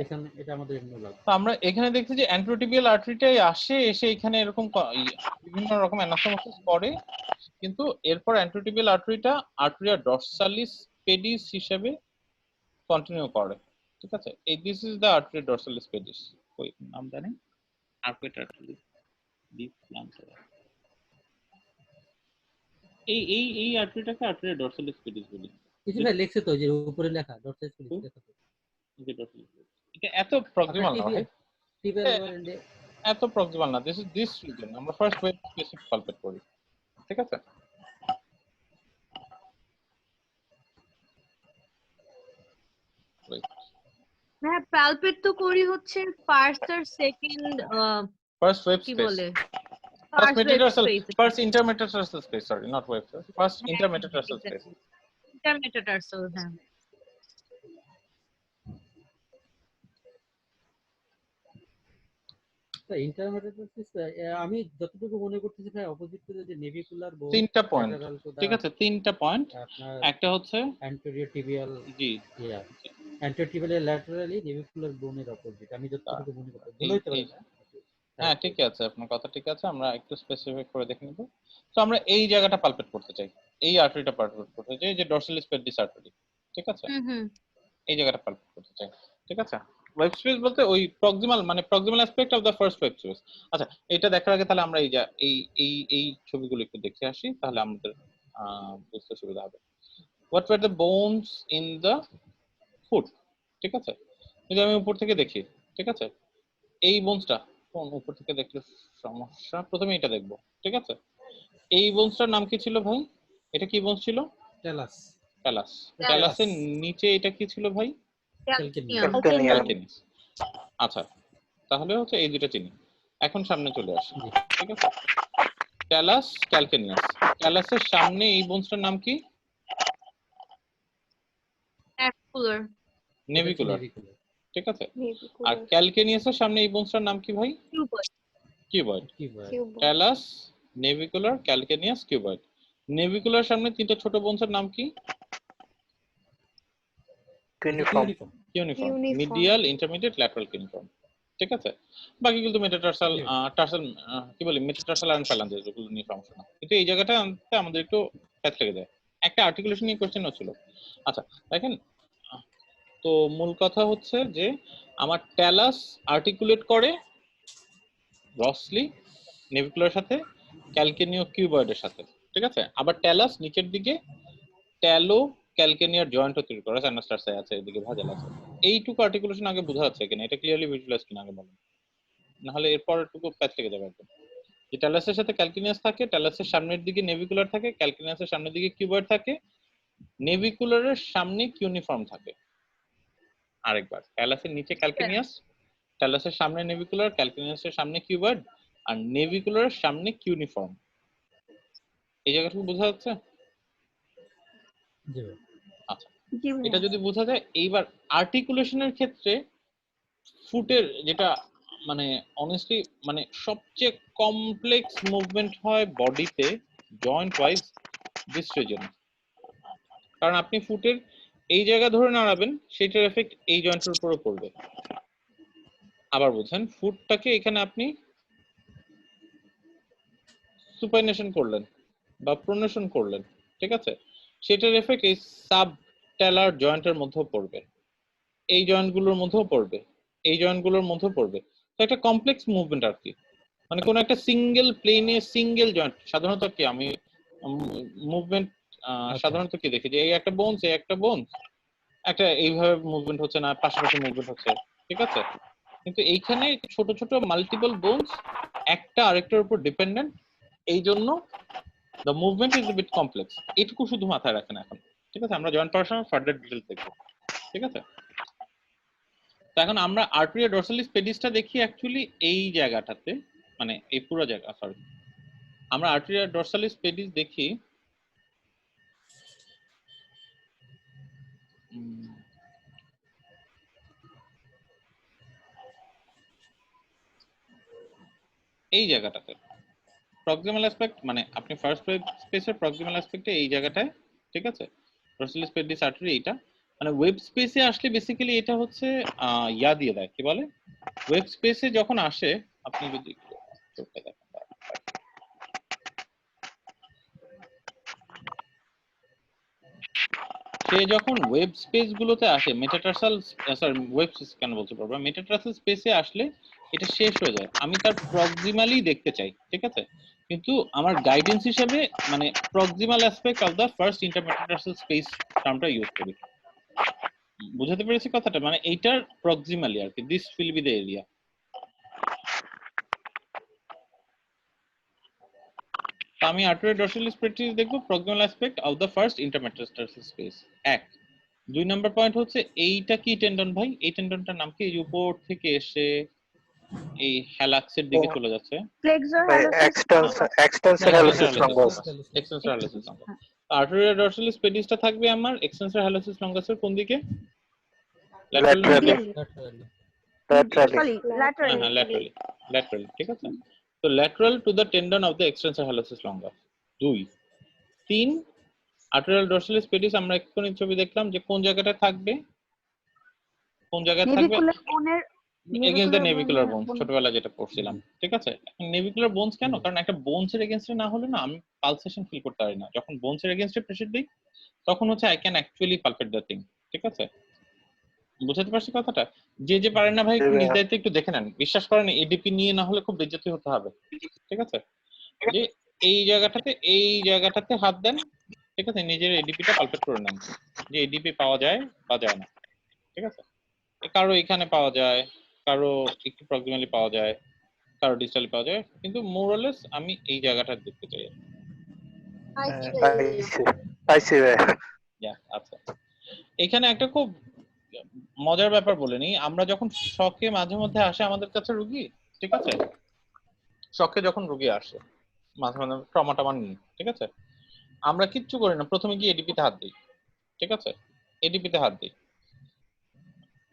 D: এখানে এটা আমাদের এমনিও লাগবে।
A: তো আমরা এখানে দেখছি যে অ্যান্টেরোটিবিয়াল আর্টারিটাই আসে, এসে এখানে এরকম বিভিন্ন রকম অ্যানাস্টোমোসিস করে, কিন্তু এরপর অ্যান্টেরোটিবিয়াল আর্টারিটা আর্টেরিয়া ডরসালিস পেডিস হিসেবে কন্টিনিউ করে। ঠিক আছে, এই this is the আর্টেরিয়া dorsalis pedis. ওই নাম জানেন? আর্টেরিয়া আর্টারি ডিপ প্লান্টার। এই এই এই আর্টারিটাকে আর্টেরিয়া ডরসালিস পেডিস বলি।
D: কিছু ভাই লেখছে তো যে উপরে লেখা ডরসালিস পেডিস লেখা তো।
A: এটা এত প্রক্সিমাল না ভাই,
D: টিবিয়াল লোয়ার এন্ডে
A: এত প্রক্সিমাল না। দিস ইজ দিস রিজন আমরা ফার্স্ট ওয়েভ স্পেসিফিক পালপেট করি। ঠিক আছে,
C: হ্যাঁ পালপেট তো করি হচ্ছে ফার্স্ট আর সেকেন্ড
A: ফার্স্ট ওয়েভ
C: কি
A: স্পেস,
C: বলে
A: first
C: first web
A: metatarsal,
C: space
A: first intermetatarsal space, sorry, not wave space, first intermetatarsal space.
C: ইন্টারমেটাটারসাল। হ্যাঁ
D: ইন্টারমিডিয়েট আমি যতটুকু মনে করতেছি ভাই অপোজিট টু যে নেভিকুলার বোন
A: তিনটা পয়েন্ট, ঠিক আছে, তিনটা পয়েন্ট।
D: আপনার
A: একটা হচ্ছে
D: অ্যান্টেরিয়র টিবিয়াল,
A: জি
D: ইয়া অ্যান্টেরিয়র টিবিয়ালের ল্যাটারালি নেভিকুলার বোনের অপোজিট আমি যতটুকু মনে করতে ভুল হইতে পারে না।
A: হ্যাঁ ঠিক আছে, আপনার কথা ঠিক আছে, আমরা একটু স্পেসিফিক করে দেখে নেব। তো আমরা এই জায়গাটা পালপেট করতে চাই, এই আর্টারিটা পালপেট করতে চাই, যে ডরসালিস পেডিস আর্টারি। ঠিক আছে, এই জায়গাটা পালপেট করতে চাই। ঠিক আছে, ওয়েব স্পেস বলতে ওই প্রক্সিমাল, মানে proximal aspect of the first web space. আচ্ছা, এটা দেখার আগে তাহলে আমরা এই এই এই এই ছবিগুলো একটু দেখে আসি, তাহলে আমাদের বুঝতে সুবিধা হবে। What were the bones in the foot? ঠিক আছে, যদি আমি উপর থেকে দেখি, ঠিক আছে, এই বোনসটা কোন উপর থেকে দেখলে সমস্যা, প্রথমে এটা দেখবো। ঠিক আছে, এই বোনসটার নাম কি ছিল ভাই? এটা কি বোনস ছিল?
D: টেলাস।
A: ট্যালাস। ট্যালাসের নিচে এটা কি ছিল ভাই?
E: ক্যালকেনিয়াস।
A: আচ্ছা, তাহলে হচ্ছে এই দুটো চিনি। এখন সামনে চলে আসি। ঠিক আছে, ট্যালাস, ক্যালকেনিয়াস। ট্যালাসের সামনে এই বোনসটার নাম কি?
C: অ্যাকুলার
A: নেভিকুলার। ঠিক আছে, আর ক্যালকেনিয়াসের সামনে এই বোনসটার নাম কি ভাই? Cuboid. Talus, navicular, calcaneus, cuboid. Navicular সামনে তিনটা ছোট বোনসের নাম কি?
E: Cuneiform.
A: Cuneiform, medial, intermediate, lateral cuneiform. ঠিক আছে, বাকি কিন্তু মেটাটার্সাল, টার্সাল, কি বলে, মেটাটার্সাল এন্ড ফ্যালাঞ্জেস, যেগুলো নিয়ে সমস্যা না, কিন্তু এই জায়গাটা আনতে আমাদের একটু প্যাচ লেগে যায়। একটা আর্টিকুলেশন নিয়ে কোশ্চেনও ছিল। আচ্ছা দেখেন, তো মূল কথা হচ্ছে যে আমার ট্যালাস আর্টিকুলেট করে রসলি নেভিকুলার সাথে, ক্যালকেনিও কিউবয়েডের সাথে। ঠিক আছে, আবার ট্যালাস নিচের দিকে ট্যালো ক্যালকেনিয়ার জয়েন্ট তৈরি করে, অ্যানাস্টারসাই আছে, এদিকে ভাজাল আছে। এইটুকু আর্টিকুলেশন আগে বোঝা যাচ্ছে কিনা, এটা ক্লিয়ারলি ভিজুয়ালাইজ কিনা আগে বলেন, না হলে এরপর টুকু প্যাচ লেগে যাবে একদম। যে ট্যালাসের সাথে ক্যালকেনিয়াস থাকে, ট্যালাসের সামনের দিকে নেভিকুলার থাকে, ক্যালকেনিয়াসের সামনের দিকে কিউবয়েড থাকে, নেভিকুলারের সামনে কিউনিফর্ম থাকে। আরেকবার, ট্যালাসের নিচে ক্যালকেনিয়াস, ট্যালাসের সামনে নেভিকুলার, ক্যালকেনিয়াসের সামনে কিউবয়েড, আর নেভিকুলারের সামনে কিউনিফর্ম। এই জায়গাটুকু বোঝা যাচ্ছে? আচ্ছা,
B: জি
A: এটা
B: ভাইয়া।
A: যদি বোঝা যায়। এইবার আর্টিকুলেশনের ক্ষেত্রে ফুটের যেটা মানে অনেস্টলি মানে সবচেয়ে কমপ্লেক্স মুভমেন্ট হয় বডিতে জয়েন্ট ওয়াইজ দিস রিজন। কারণ আপনি ফুটের এই জায়গা ধরে নাড়াবেন, সেটার এফেক্ট এই জয়েন্টের উপরে পড়বে। আবার বুঝেন, ফুটটাকে এখানে আপনি সুপাইনেশন করলেন বা প্রোনেশন করলেন, ঠিক আছে, সেটার এফেক্ট এই সাব টেলার জয়েন্টের মধ্যেও পড়বে, এই জয়েন্টগুলোর মধ্যেও পড়বে, এই জয়েন্টগুলোর মধ্যেও পড়বে। তো একটা কমপ্লেক্স মুভমেন্ট আর কি, মানে কোন একটা সিঙ্গেল প্লেনে সিঙ্গেল জয়েন্ট। সাধারণত কি আমি মুভমেন্ট সাধারণত কি দেখি যে এই একটা বোনস, এই একটা বোনস, একটা এইভাবে মুভমেন্ট হচ্ছে না, পাশাপাশি মুভমেন্ট হচ্ছে, ঠিক আছে। কিন্তু এইখানে ছোট ছোট মাল্টিপল বোনস একটা আরেকটার উপর ডিপেন্ডেন্ট, এই জন্য the movement is a bit complex. এটুকু শুধু মাথায় রাখেন এখন, ঠিক আছে। আমরা জয়েন্ট পড়ার সময় ফার্দার ডিটেইলস দেখব, ঠিক আছে। তো এখন আমরা আর্টেরিয়া ডরসালিস পেডিসটা দেখি অ্যাকচুয়ালি এই জায়গাটাতে, মানে এই পুরো জায়গা, সরি, আমরা আর্টেরিয়া ডরসালিস পেডিস দেখি এই জায়গাটাতে প্রক্সিমাল অ্যাসপেক্ট, মানে আপনি ফার্স্ট ওয়েব স্পেসের প্রক্সিমাল অ্যাসপেক্টে এই জায়গাটায়, ঠিক আছে, ডরসালিস পেডিস আর্টারি এইটা। মানে ওয়েব স্পেসে আসলে বেসিক্যালি এটা হচ্ছে ইয়া দিয়ে দেয়, কি বলে, ওয়েব স্পেসে যখন আসে, আপনি যদি চোখটা দেখেন, সে যখন ওয়েব স্পেস গুলোতে আসে, মেটাটার্সাল, সরি ওয়েব স্পেস কেন বলতে পারবো, মেটাটার্সাল স্পেসে আসলে এটা শেষ হয়ে যায়। আমি তার প্রক্সিমালি দেখতে চাই, ঠিক আছে, কিন্তু আমার গাইডেন্স হিসেবে মানে proximal aspect of the first intermetatarsal space টার্মটা ইউজ করি। বুঝাতে পেরেছি কথাটা? মানে এইটার প্রক্সিমালি আর কি, this will be the area. আমি আর্টেরিয়া ডরসালিস পেডিস দেখবো proximal aspect of the first intermetatarsal space. এক। 2 নাম্বার পয়েন্ট হচ্ছে এইটা কি টেন্ডন ভাই? এই টেন্ডনটার নাম কি? এই উপর থেকে এসে এই হ্যালাক্সের দিকে চলে যাচ্ছে।
B: ফ্লেক্সর
E: ভাই
B: hallucis
E: extensor hallucis longus.
A: Extensor hallucis longus. Arteria dorsalis পেডিসটা থাকবে আমার এক্সটেন্সর হ্যালোসিস লঙ্গাসের কোন দিকে? ল্যাটারাল না
E: laterally
A: medial?
E: Laterally
B: sorry laterally.
A: হ্যাঁ, ল্যাটারালি, ল্যাটারালি, ঠিক আছে। তো lateral to the tendon of the extensor hallucis longus. 2। 3, arterial dorsalis pedis আমরা এক্ষুনি ছবি দেখলাম যে কোন জায়গাটায় থাকবে, কোন জায়গায় থাকবে,
B: নেভিকুলার বোনের
A: এগেইনস্ট দ্য নেভিকুলার বোনস, ছোটবেলা যেটা পড়ছিলাম, ঠিক আছে। নেভিকুলার বোনস কেন? কারণ একটা বোনসের এগেইনস্টে না হলে না আমি পালসেশন ফিল করতে পারি না। যখন বোনসের এগেইনস্টে প্রেসার দিই তখন হচ্ছে I can actually pulpit the thing, ঠিক আছে। বুঝতে পারছি কথাটা? যে যে পারেন না ভাই একটু নিজ দায়িত্বে একটু দেখে নেন। বিশ্বাস করেন এডিপি নিয়ে না হলে খুব বেজ্জতি হতে হবে, ঠিক আছে। যে এই জায়গাটাতে হাত দেন, ঠিক আছে, নিজের এডিপিটা পালপেট করে নেন যে এডিপি পাওয়া যায় বা যায় না, ঠিক আছে। কারো এখানে পাওয়া যায়, কারো একটু প্রক্সিমালি পাওয়া যায়, কারো ডিস্টালি পাওয়া যায়, কিন্তু মোরলেস আমি এই জায়গাটা দেখতে চাই।
E: পাইছি ভাই।
A: আচ্ছা, এখানে একটা খুব মজার ব্যাপার বলে নি। আমরা যখন শখে মাঝে মধ্যে আসে আমাদের কাছে রুগী, ঠিক আছে, শখে যখন রুগী আসে মাঝে মাঝে ট্রমা টমা নিয়ে, ঠিক আছে, আমরা কিচ্ছু করি না, প্রথমে গিয়ে এডিপিতে হাত দিই, ঠিক আছে, এডিপিতে হাত দিই।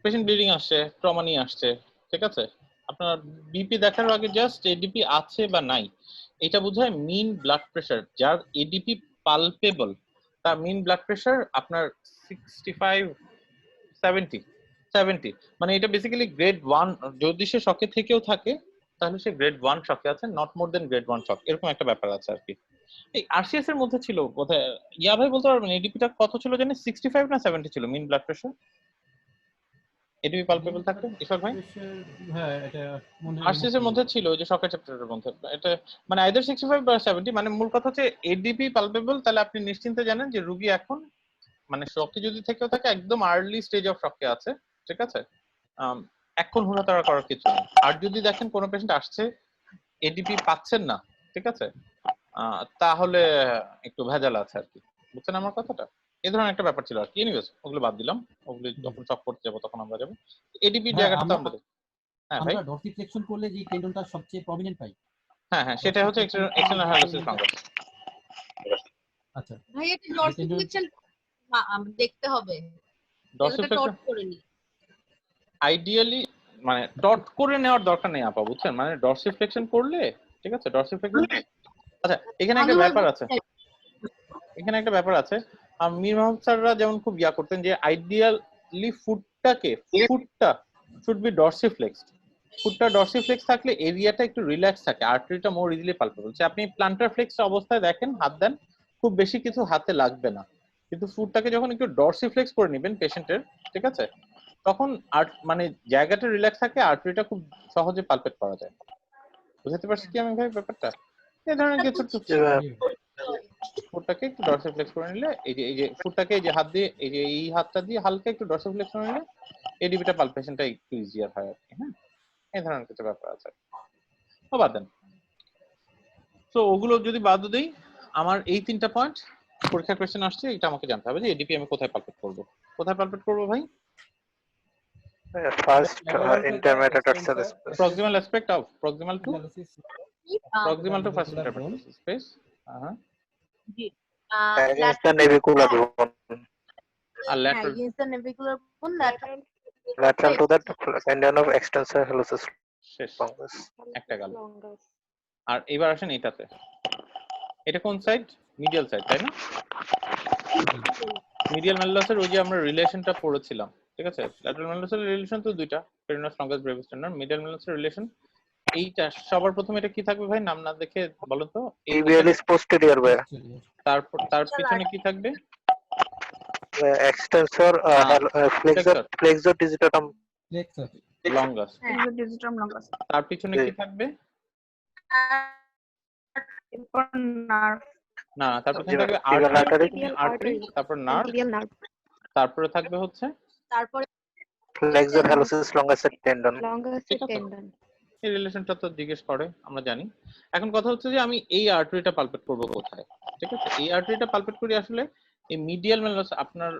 A: পেশেন্ট ব্লিডিং আসছে, ট্রমা নিয়ে আসছে, ঠিক আছে, আপনার বিপি দেখার আগে জাস্ট এডিপি আছে বা নাই এটা বোঝায় মিন ব্লাড প্রেশার। যার এডিপি পালপেবল তার মিন ব্লাড প্রেশার আপনার 65-70, মানে এটা বেসিক্যালি গ্রেড 1। যদি সে শকে থেকেও থাকে তাহলে সে গ্রেড 1 শকে আছে, নট মোর দেন গ্রেড 1 শক, এরকম একটা ব্যাপার আছে আর কি। এই আরসিএস এর মধ্যে ছিল বোধহয়, ইয়া ভাই বলতে পারবেন এডিপিটা কত ছিল জানি, 65 না 70 ছিল মিন ব্লাড প্রেশার? এডিপি পালপেবল থাকতো ঈশ্বর ভাই?
D: হ্যাঁ, এটা মনে হয়
A: আরসিএস এর মধ্যে ছিল ওই যে শকের চ্যাপ্টারের মধ্যে। এটা মানে আইদার 65 বা 70, মানে মূল কথা হচ্ছে এডিপি পালপেবল। তাহলে আপনি নিশ্চিন্তে জানেন যে রোগী এখন মানে শকে যদি থেকেও থাকে একদম আর্লি স্টেজ অফ শকে আছে, ঠিক আছে। এখন হুড়াতাড়া করার কিছু নেই। আর যদি দেখেন কোনো পেশেন্ট আসছে এডিপি পাচ্ছেন না, ঠিক আছে, তাহলে একটু ভেজাল আছে আর কি। বুঝছেন আমার কথাটা? এই ধরনের একটা ব্যাপার ছিল আর কি। এনিওয়েজ ওগুলো বাদ দিলাম, ওগুলো যখন চক করতে যাবো তখন আমরা যাবো। এডিপির জায়গাটা তো আমরা হ্যাঁ ভাই,
D: আমরা ডরসিফ্লেকশন করলে যে টেন্ডনটা সবচেয়ে প্রমিনেন্ট পাই।
A: হ্যাঁ সেটা হচ্ছে এক্সটার্নাল হ্যালোসিস ফাঙ্গাস।
D: আচ্ছা,
C: ভাই এটা ডরসিফ্লেকশন দেখতে হবে
A: ডরসিফ্লেকশন
C: টট করে নি
A: আইডিয়ালি মানে টট করে নেওয়ার দরকার নেই আপা, বুঝছেন? মানে ডরসিফ্লেকশন করলে ঠিক আছে, ডরসিফ্লেকশন। আচ্ছা, এখানে একটা ব্যাপার আছে, এখানে একটা ব্যাপার আছে। মীর মোহাম্মদ স্যাররা যেমন খুব করতেন যে আইডিয়ালি ফুটটা শুড বি ডরসিফ্লেক্সড। ফুটটা ডরসিফ্লেক্স থাকলে এরিয়াটা একটু রিল্যাক্স থাকে, আর্টারিটা মোর ইজিলি পালপেবল। আপনি প্লান্টার ফ্লেক্স অবস্থায় দেখেন, হাত দেন, খুব বেশি কিছু হাতে লাগবে না। কিন্তু ফুটটাকে যখন একটু ডরসিফ্লেক্স করে নেবেন পেশেন্টের, ঠিক আছে, তখন মানে জায়গাটা রিল্যাক্স থাকে, আর্টারিটা খুব সহজে পালপেট করা যায়। বুঝতে পারছি কি আমি ভাই ব্যাপারটা? এই ধরনের কিছু ফুটটাকে একটু ডরসিফ্লেক্স করে নিলে, এই যে ফুটটাকে এই যে হাত দিয়ে, এই হাতটা দিয়ে হালকা একটু ডরসিফ্লেক্স করে নিলে এডিবিটা পালপেশনটা একটু ইজিয়ার হয় আর কি। হ্যাঁ, এই ধরনের কিছু ব্যাপার আছে। ও বাদ দেন। তো ওগুলো যদি বাদ দেই, আমার এই 3টা পয়েন্ট পরীক্ষা কোশ্চেন আসছে, এটা আমাকে জানতে হবে যে এডিপি আমি কোথায় পালপেট করব। কোথায় পালপেট করব ভাই?
E: First, intermediate access space.
A: Proximal aspect of proximal to first intermediate space.
E: Against the navicular bone.
A: R lateral
C: against the navicular bone,
E: Lateral to that tendon of extensor hallucis
A: শেষ,
E: longus.
A: একটা গেল। আর এবার আসেন এটাতে, এটা কোন সাইড? মিডিয়াল সাইড, তাই না? মিডিয়াল ম্যালুলাসের ওই যে আমরা রিলেশনটা পড়েছিলাম, ঠিক আছে? ল্যাটারাল ম্যালুলাসের রিলেশন তো দুইটা, peroneus longus brevis tendon. Medial ম্যালুলাসের রিলেশন এইটা। সবার প্রথমে এটা কি থাকবে ভাই, নাম না দেখে বলুন তো?
E: Tibialis posterior way.
A: তারপর তার পিছনে কি থাকবে?
E: Extensor flexor digitorum
A: longus.
B: Digitorum longus.
A: তার পিছনে কি থাকবে? না, তার পিছনে থাকবে আর্টারি, তারপর নার্ভ, তারপরে থাকবে হচ্ছে
C: তারপরে
E: flexor hallucis longus tendon.
A: এই রিলেশনটা তো জিজ্ঞেস করে, আমরা জানি। এখন কথা হচ্ছে যে আমি এই আর্টারিটা পালপেট করব কোথায়, ঠিক আছে? এই আর্টারিটা পালপেট করি আসলে এই মিডিয়াল ম্যালুলাস, আপনার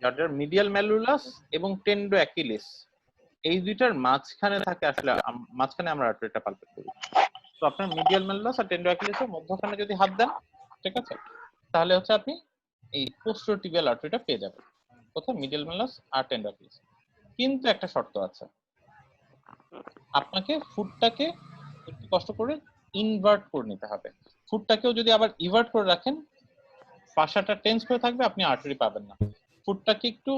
A: যাদের মিডিয়াল ম্যালুলাস এবং টেন্ডো অ্যাকিলিস, এই দুইটার মাঝখানে থাকে আসলে, মাঝখানে আমরা আর্টারিটা পালপেট করি। তো আপনার মিডিয়াল ম্যালুলাস আর টেন্ডো অ্যাকিলিসের মধ্যখানে যদি হাত দেন, ঠিক আছে, তাহলে হচ্ছে আপনি এই পোস্টেরিয়র টিবিয়াল আর্টারিটা পেয়ে যাবেন। কোথায়? মিডিয়াল ম্যালুলাস আর টেন্ডো অ্যাকিলিস। কিন্তু একটা শর্ত আছে, আপনাকে ফুটটাকে একটু কষ্ট করে ইনভার্ট করে নিতে হবে। ফুটটাকেও যদি আবার ইভার্ট করে রাখেন, পাশাটা টেন্স করে থাকবে, আপনি আর্টারি পাবেন না। ফুটটাকে একটু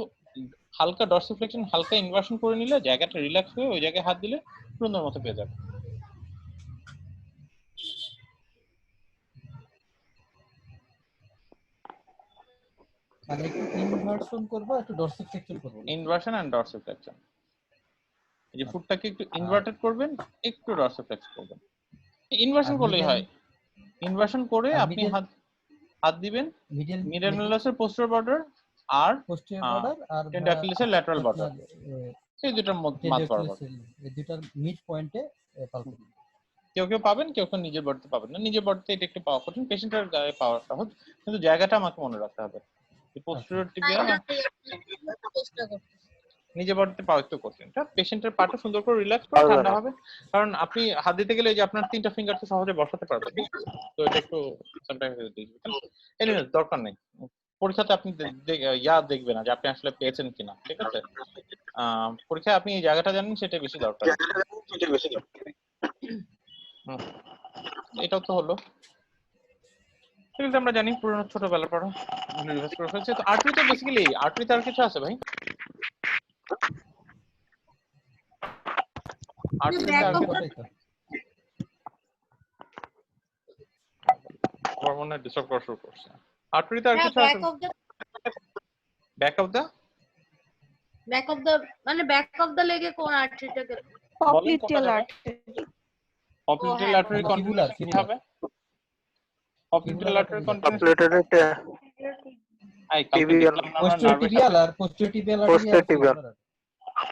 A: হালকা ডরসিফ্লেকশন, হালকা ইনভার্সন করে নিলে জায়গাটা রিল্যাক্স হয়ে ওই জায়গায় হাত দিলে সুন্দর মতো পেয়ে যাবে।
D: মানে একটু ইনভার্সন করব, একটু ডরসিফ্লেকশন করব।
A: ইনভার্সন এন্ড ডরসিফ্লেকশন, এই যে ফুটটাকে একটু ইনভার্টেড করবেন, একটু ডরসিফ্লেক্স করবেন। ইনভার্সন করলেই হয়। ইনভার্সন করে আপনি হাত দিবেন মিডিয়াল ম্যালুলাসের পোস্টেরিয়র বর্ডার আর
D: পোস্টেরিয়র বর্ডার আর
A: টেন্ডো অ্যাকিলিসের ল্যাটারাল বর্ডার, এই দুটোর মাঝ বরাবর।
D: এই দুটার মিড পয়েন্টে পালপেট।
A: কেউ কেউ পাবেন, কেউ কেউ নিজের বডিতে পাবেন না। নিজের বডিতে এটা একটু পাওয়া কঠিন, পেশেন্টের গায়ে পাওয়া সহজ, কিন্তু জায়গাটা আমাকে মনে রাখতে হবে। পোস্টেরিয়র টিবিয়া নিজের বডিতে পাওয়া একটু কঠিন। এটা পেশেন্টের পাটা সুন্দর করে রিল্যাক্স করে ঠান্ডা হবে, কারণ আপনি হাত দিতে গেলে যে আপনার 3টা ফিঙ্গার তো সহজে বসাতে পারবেন, তো এটা একটু সামটাইমস দেখবেন। এনিওয়ে দরকার নেই, পরীক্ষাতে আপনি দেখবেন না যে আপনি আসলে পেয়েছেন কিনা, ঠিক আছে? পরীক্ষায় আপনি এই জায়গাটা জানেন, সেটা বেশি দরকার। এটাও তো হলো, সেগুলো আমরা জানি পুরনো ছোটবেলা পড়া রিভাইজ করে ফেলছে। তো আর্টারিতে বেসিক্যালি আর্টারিতে আর কিছু আছে ভাই? আর্টারিতে আর কিছু হরমোনের ডিস্টার্ব করা শুরু করছে। আর্টারিতে আর কিছু আছে? ব্যাক অফ দা
C: মানে ব্যাক অফ দা লেগে কোন আর্টারিটাকে?
B: পপ্লিটিয়াল আর্টারি।
A: পপ্লিটিয়াল আর্টারি কন্টিনিউয়াস কি হবে? পপ্লিটিয়াল আর্টারি কন্টিনিউয়াস
D: পোস্টেরিয়র টিবিয়াল আর পোস্টেরিয়র টিবিয়াল আর্টারি।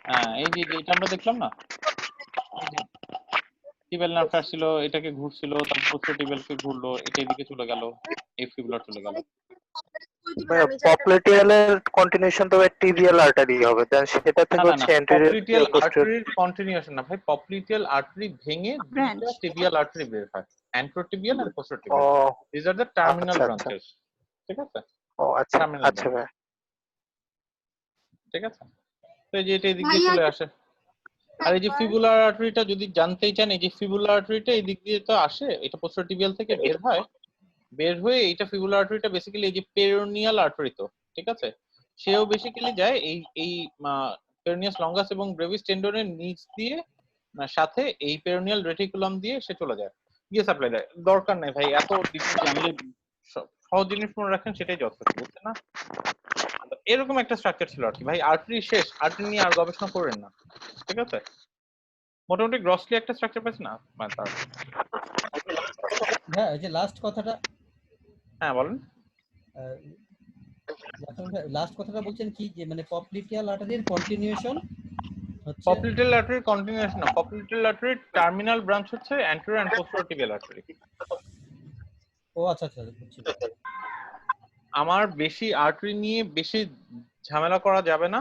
A: হ্যাঁ, এই যে এটা আমরা দেখলাম না, টিবিয়াল নার্ভ ছিল, এটাকে ঘুরছিল, তারপর পোস্টেরিয়র টিবিয়ালকে ঘুরলো, এটা এদিকে চলে গেল, এই ফিবুলার চলে গেল।
E: পপ্লিটিয়ালের কন্টিনিউশন তো টিবিয়াল আর্টারি হবে, দেন সেটা থেকে হচ্ছে অ্যান্টেরিয়র
A: পপ্লিটিয়াল আর্টারির কন্টিনিউশন না ভাই, পপ্লিটিয়াল আর্টারি ভেঙে দুটো টিবিয়াল আর্টারি বের হয়, অ্যান্টেরোটিবিয়াল আর posterior tibial. These are the terminal branches, ঠিক আছে?
E: ও আচ্ছা
A: টার্মিনাল
E: আচ্ছা
A: ব্রাঞ্চ,
E: ভাই।
A: ঠিক আছে? তো এই যে এটা এদিক দিয়ে
C: ভাইয়া
A: চলে আসে। আর এই যে
C: একবার
A: ফিবুলার আর্টারিটা যদি জানতেই চান, এই যে ফিবুলার আর্টারিটা এই দিক দিয়ে তো আসে, এটা পোস্টেরোটিবিয়াল থেকে বের হয়, বের হয়ে এইটা ফিবুলার আর্টারিটা বেসিক্যালি এই যে পেরোনিয়াল আর্টারি, তো ঠিক আছে, সেও বেসিক্যালি যায় এই এই পেরোনিয়াস লঙ্গাস এবং ব্রেভিস টেন্ডনের নিচ দিয়ে সাথে এই পেরোনিয়াল রেটিকুলাম দিয়ে সে চলে যায়, গিয়ে সাপ্লাই দেয়। দরকার নেই ভাই এত ডিটেইলস জানলে, সহজ জিনিস মনে রাখেন সেটাই যথেষ্ট, বুঝছেন না? এরকম একটা স্ট্রাকচার ছিল আর কি ভাই। আর্টারি শেষ, আর্টারি নিয়ে আর গবেষণা করেন না, ঠিক আছে? মোটামুটি গ্রসলি একটা স্ট্রাকচার পাইছে না মানে তার।
D: হ্যাঁ, এই যে লাস্ট কথাটা,
A: হ্যাঁ বলেন।
D: লাস্ট কথাটা বলছেন কি, যে মানে পপলিটিয়াল আর্টারির কন্টিনিউশন হচ্ছে।
A: পপলিটাল আর্টারির কন্টিনিউশন না, পপলিটাল আর্টারির টার্মিনাল ব্রাঞ্চ হচ্ছে anterior and posterior tibial artery.
D: ও আচ্ছা আচ্ছা, বুঝছি।
A: আমার বেশি আর্টারি নিয়ে বেশি ঝামেলা করা যাবে না।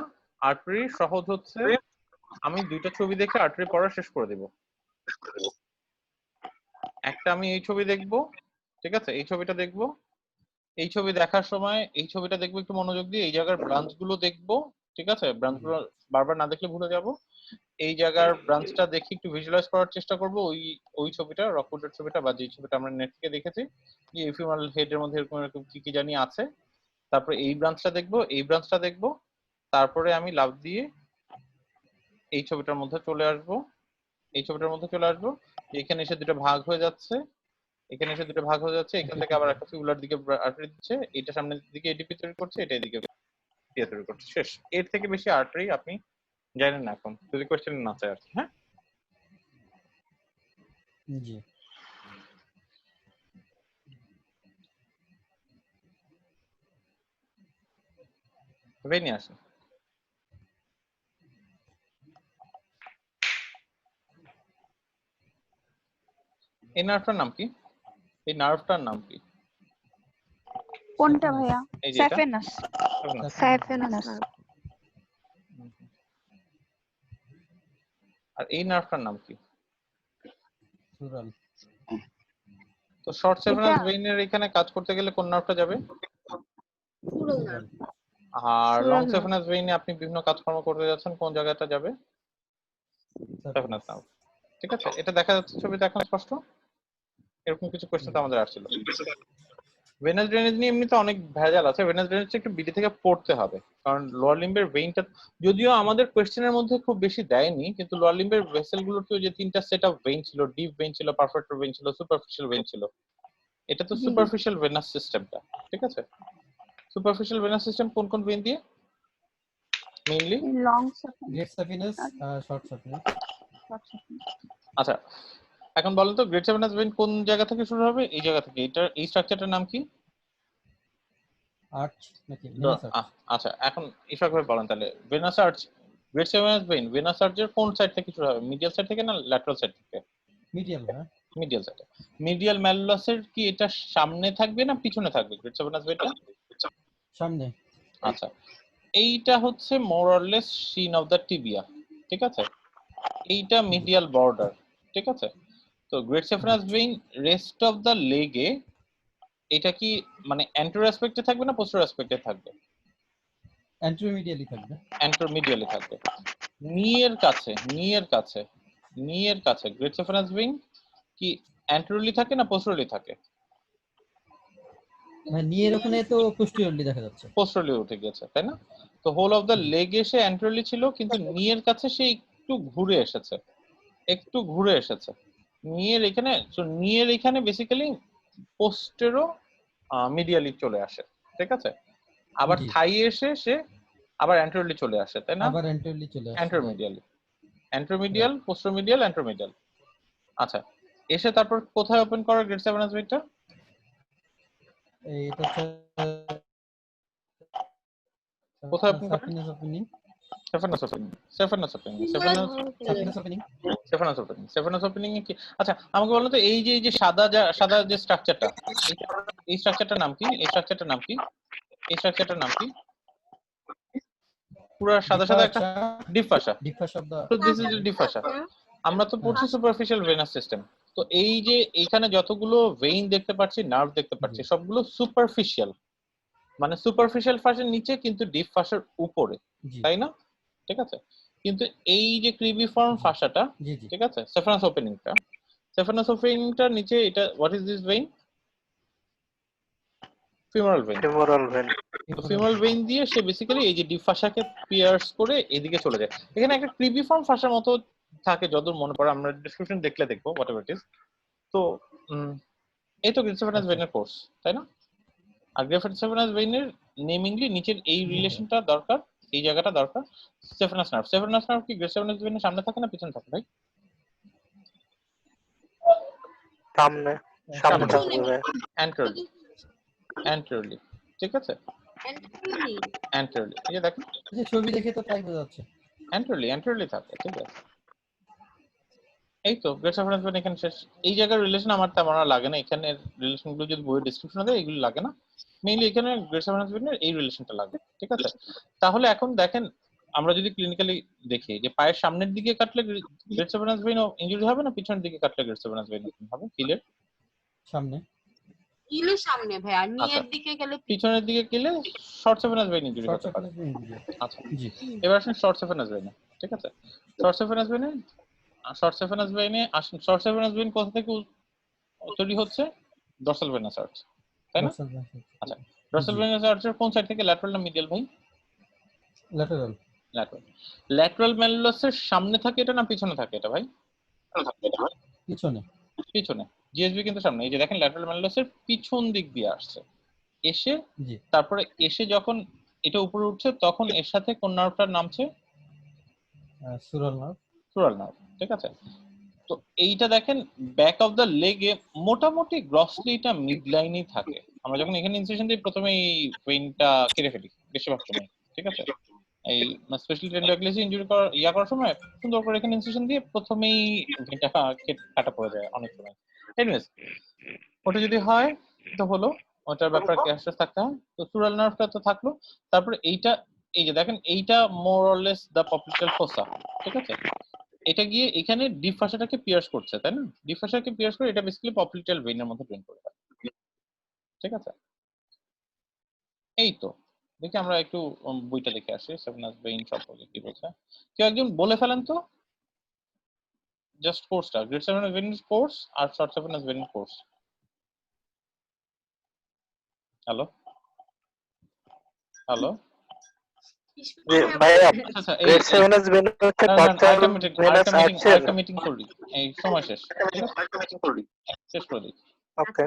A: আর্টারি সহজ হচ্ছে, আমি দুইটা ছবি দেখে আর্টারি পড়া শেষ করে দেব। একটা আমি এই ছবি দেখব, ঠিক আছে, এই ছবিটা দেখব, এই ছবি দেখার সময় এই ছবিটা দেখবো একটু মনোযোগ দিয়ে, এই জায়গার ব্রাঞ্চ গুলো দেখবো, ঠিক আছে, ব্রাঞ্চ গুলো বারবার না দেখলে ভুলে যাব। এই জায়গার ব্রাঞ্চটা দেখে একটু ভিজুয়ালাইজ করার চেষ্টা করব, ওই ওই ছবিটা, রকউডের ছবিটা বা যে ছবিটা আমরা নেট থেকে দেখেছি, যে এফিমাল হেডের মধ্যে এরকম এরকম কি কি জানি আছে। তারপরে এই ব্রাঞ্চটা দেখবো, এই ব্রাঞ্চটা দেখবো, তারপরে আমি লাভ দিয়ে এই ছবিটার মধ্যে চলে আসবো, এই ছবিটার মধ্যে চলে আসবো, এখানে এসে দুটো ভাগ হয়ে যাচ্ছে, এখানে এসে দুটো ভাগ হয়ে যাচ্ছে, এখান থেকে আবার একটা ফিবুলার দিকে আর্টারি দিচ্ছে, এটা সামনের দিকে এডিপি তৈরি করছে, এটা এদিকে পিয়া তৈরি করছে, শেষ। এর থেকে বেশি আর্টারি আপনি জানেন না এখন, যদি কোশ্চেন না চাই আর কি। হ্যাঁ,
D: জি।
A: ভেবে নিয়ে আসেন। এই নার্ভটার নাম কি? এই নার্ভটার নাম কি?
B: কোনটা ভাইয়া?
A: এই যে এটা
B: স্যাফেনাস।
C: সাইফেনাস।
A: আর এই নার্ভটার নাম কি?
D: সুরাল।
A: তো শর্ট সেভেনাস
B: এটা
A: ভেইনের এখানে কাজ করতে গেলে কোন নার্ভটা যাবে?
C: সুরাল।
A: আর লং
C: সুরাল নার্ভ।
A: সেভেনাস ভেইনে আপনি বিভিন্ন কাজকর্ম করতে যাচ্ছেন, কোন জায়গাটা যাবে? সেভেনাস নার্ভ, ঠিক আছে। এটা দেখা যাচ্ছে ছবিতে এখন স্পষ্ট? এরকম কিছু কোশ্চেন তো আমাদের আসছিল। ভেনাস ড্রেনেজ নিয়ে এমনিতে অনেক ভেজাল আছে, ভেনাস ড্রেনেজটা একটু বিডি থেকে পড়তে হবে, কারণ লোয়ার লিম্বের ভেইনটা যদিও আমাদের কোশ্চেনের মধ্যে খুব বেশি দেয়নি, কিন্তু লোয়ার লিম্বের ভেসেলগুলোতে যে তিনটা সেট অফ ভেইন ছিল, ডিপ ভেইন ছিল, পারফেক্টর ভেইন ছিল, সুপারফিশিয়াল ভেইন ছিল, এটা তো
B: জি
A: সুপারফিশিয়াল ভেনাস সিস্টেমটা, ঠিক আছে। সুপারফিশিয়াল ভেনাস সিস্টেম কোন কোন ভেইন দিয়ে মেইনলি?
B: লং সাফেনাস।
D: গ্রেট সাফিনাস আর শর্ট সাফিনাস।
A: আচ্ছা, এখন বলেন তো গ্রেট সেভেনাস ভেইন কোন জায়গা থেকে শুরু হবে? এই জায়গা থেকে। এটা এই স্ট্রাকচারটার নাম কি?
D: আর্চ নাকি ভেনাস আর্চ?
A: আচ্ছা, এখন ইশাক ভাই বলেন তাহলে, venous arch, great saphenous vein venous আর্চের কোন সাইড থেকে শুরু হবে? মিডিয়াল সাইড থেকে না ল্যাটারাল সাইড থেকে?
D: মিডিয়াল। হ্যাঁ,
A: মিডিয়াল সাইডে। মিডিয়াল ম্যালুলাসের কি এটা সামনে থাকবে না পিছনে থাকবে গ্রেট সেভেনাস ভেইনটা?
D: সামনে।
A: আচ্ছা, এইটা হচ্ছে more or less shin of the tibia, ঠিক আছে। এইটা মিডিয়াল বর্ডার, ঠিক আছে। তো great saphenous vein rest of the লেগে এটা কি মানে অ্যান্টেরিয়র অ্যাসপেক্টে থাকবে না পোস্টেরিয়র অ্যাসপেক্টে থাকবে?
D: অ্যান্টেরোমিডিয়ালি থাকবে।
A: অ্যান্টেরোমিডিয়ালি থাকবে। নিয়ের কাছে, নিয়ের কাছে, নিয়ের কাছে গ্রেট সেভেনাস ভেইন কি অ্যান্টেরিয়রলি থাকে না পোস্টেরিয়রলি থাকে?
D: মানে নিয়ের ওখানে তো পোস্টেরিয়রলি দেখা যাচ্ছে।
A: পোস্টেরিয়রলি উঠে গেছে, তাই না? তো হোল অফ দ্য লেগ এসে অ্যান্টেরিয়রলি ছিল, কিন্তু নিয়ের কাছে সে একটু ঘুরে এসেছে, একটু ঘুরে এসেছে। নিয়ের এখানে, তো নিয়ের এখানে বেসিক্যালি পোস্টেরো মিডিয়ালি চলে আসে, ঠিক আছে। আবার
D: জি।
A: থাই এসে সে আবার অ্যান্টেরিয়রলি চলে আসে, তাই না?
D: আবার অ্যান্টেরোলি চলে আসছে।
A: অ্যান্টেরোমিডিয়ালি, অ্যান্টেরোমিডিয়াল, পোস্টেরোমিডিয়াল, অ্যান্টেরোমিডিয়াল। আচ্ছা, এসে তারপর কোথায় ওপেন করে গ্রেট সেভেনাস ভেইনটা?
D: এটা হচ্ছে
A: কোথায় ওপেন করে?
D: Saphenous opening.
A: Saphenous opening, saphenous opening, saphenous,
D: saphenous opening.
A: Saphenous opening, saphenous opening এ কি? আচ্ছা, আমাকে বলো তো এই যে সাদা সাদা যে স্ট্রাকচারটা, এই স্ট্রাকচারটার নাম কি? এই স্ট্রাকচারটার নাম কি? এই স্ট্রাকচারটার নাম কি? পুরো সাদা সাদা একটা deep fascia.
D: Deep fascia of the.
A: তো দিস ইজ ডিপ ফাসা। আমরা তো পড়ছি সুপারফিশিয়াল ভেনাস সিস্টেম। তো এই যে এখানে যতগুলো ভেইন দেখতে পাচ্ছি, নার্ভ দেখতে পাচ্ছি, সবগুলো সুপারফিশিয়াল, মানে সুপারফিশিয়াল ফাঁসের নিচে কিন্তু ডিপ ফাঁসের উপরে,
D: জি
A: তাই না? ঠিক আছে, কিন্তু এই যে ক্রিবিফর্ম ফাঁসাটা,
D: জি জি
A: ঠিক আছে, সেফানাস ওপেনিংটার নিচে এটা what is this vein? Femoral vein.
E: Femoral when.
A: তো ফিমোরাল ভেইন দিয়ে সে বেসিক্যালি এই যে ডিপ ফাঁসাকে পিয়ার্স করে এদিকে চলে যায়। এখানে একটা ক্রিবিফর্ম ফাঁসার মতো থাকে যতদূর মনে পড়ে, আমরা ডিসক্রিপশন দেখলে দেখবো হোয়াট এভার ইট ইজ। তো এই তো গ্রেসেফানাস ভেইনের কোর্স, তাই না? আর গ্রেসেফানাস ভেইনের নেমিংলি নিচের এই রিলেশনটা দরকার, এই জায়গাটা দরকার। সেফানাস নার্ভ কি গ্রেসেফানাস ভেইনের সামনে থাকে না পিছনে থাকে ভাই?
E: সামনে সামনে থাকবে ভাই।
A: অ্যান্টেরিয়রলি, ঠিক আছে, অ্যান্টেরিয়রলি। এই যে দেখেন
D: যে ছবি দেখে তো তাই বোঝা যাচ্ছে।
A: অ্যান্টেরিয়রলি থাকে, ঠিক আছে। এই তো গ্রেসেফানাস ভেইন এখানে শেষ। এই জায়গার রিলেশন আমার তেমন আর লাগে না, এখানে রিলেশনগুলো যদি বইয়ের ডেসক্রিপশনে দেয় এগুলো লাগে না, মেইনলি এখানে গ্রেসেফানাস ভেইনের এই রিলেশনটা লাগে, ঠিক আছে। তাহলে এখন দেখেন আমরা যদি ক্লিনিক্যালি দেখি যে পায়ের সামনের দিকে কাটলে গ্রেসেফানাস ভেইন ইনজুরি হবে না পিছনের দিকে কাটলে গ্রেসেফানাস ভেইন হবে? ফিলের
D: সামনে
C: ইলের সামনে ভাই, আর নিয়ের
A: আচ্ছা।
C: দিকে গেলে
A: পিছনের দিকে গেলে শর্ট সেফানাস ভেইন ইনজুরি
D: শর্ট
A: হতে পারে।
D: Circuit injury.
A: আচ্ছা,
D: জি
A: এবার আসেন শর্ট সেফানাস ভেইনে, ঠিক আছে। শর্ট সেফানাস ভেইন কোথা থেকে তৈরি হচ্ছে? ডর্সাল ভেনাস আর্চ, তাই না? আচ্ছা, ডর্সাল ভেনাস আর্চের কোন সাইড থেকে, ল্যাটারাল না মিডিয়াল ভাই?
D: ল্যাটারাল
A: ল্যাটারাল ম্যালুলাসের সামনে থাকে এটা না পিছনে থাকে এটা ভাই?
D: পিছনে।
A: পিছনে। জিএসবি কিন্তু সামনে। এই যে দেখেন ল্যাটারাল ম্যালুলাসের পিছন দিক দিয়ে আসছে, এসে
D: জি
A: তারপরে এসে যখন এটা উপরে উঠছে তখন এর সাথে কোন নার্ভটার নামছে?
D: সুরাল নার্ভ।
A: সুরাল নার্ভ, ঠিক আছে। তো এইটা দেখেন ব্যাক অফ দ্য লেগে মোটামুটি গ্রসলি এটা মিড লাইনেই থাকে। আমরা যখন এখানে ইনসিশন দিই প্রথমে এই ভেইনটা কেটে ফেলি বেশিরভাগ সময়, ঠিক আছে। এই স্পেশালি টেন্ডারক্লেসি ইনজুরি করার সময় সুন্দর করে এখানে ইনসিশন দিয়ে প্রথমেই ভেইনটা কাটা পড়ে যায় অনেক সময়। এনিওয়েজ, ওটা যদি হয় তো হলো, ওটার ব্যাপারে ক্যাশলেস থাকতে হয়। তো সুরাল নার্ভটা তো থাকলো, তারপরে এইটা এই যে দেখেন এইটা more or less the popliteal fossa, ঠিক আছে। এটা গিয়ে এখানে ডিপ ফাসাটাকে পিয়ার্স করছে, তাই না? ডিপ ফাসাটাকে পিয়ার্স করে এটা বেসিক্যালি পপ্লিটেল ভেইনের মধ্যে ড্রেন করে দেয়, ঠিক আছে। এই তো দেখি আমরা একটু বইটা দেখে আসি সেভেনাস ভেইন সম্পর্কে কি বলছে। কেউ একজন বলে ফেলেন তো জাস্ট কোর্সটা, গ্রেড সেভেনাস ভেইন কোর্স আর short saphenous vein course. Hello hello
E: ভাইয়া
A: আচ্ছা এই
E: গ্রেড 7 ভেন হচ্ছে ডর্সাল ভেনাস আর্চের।
A: আরেকটা মিটিং করলি, এই সময় শেষ, ঠিক আছে, শেষ করে দিই।
E: ওকে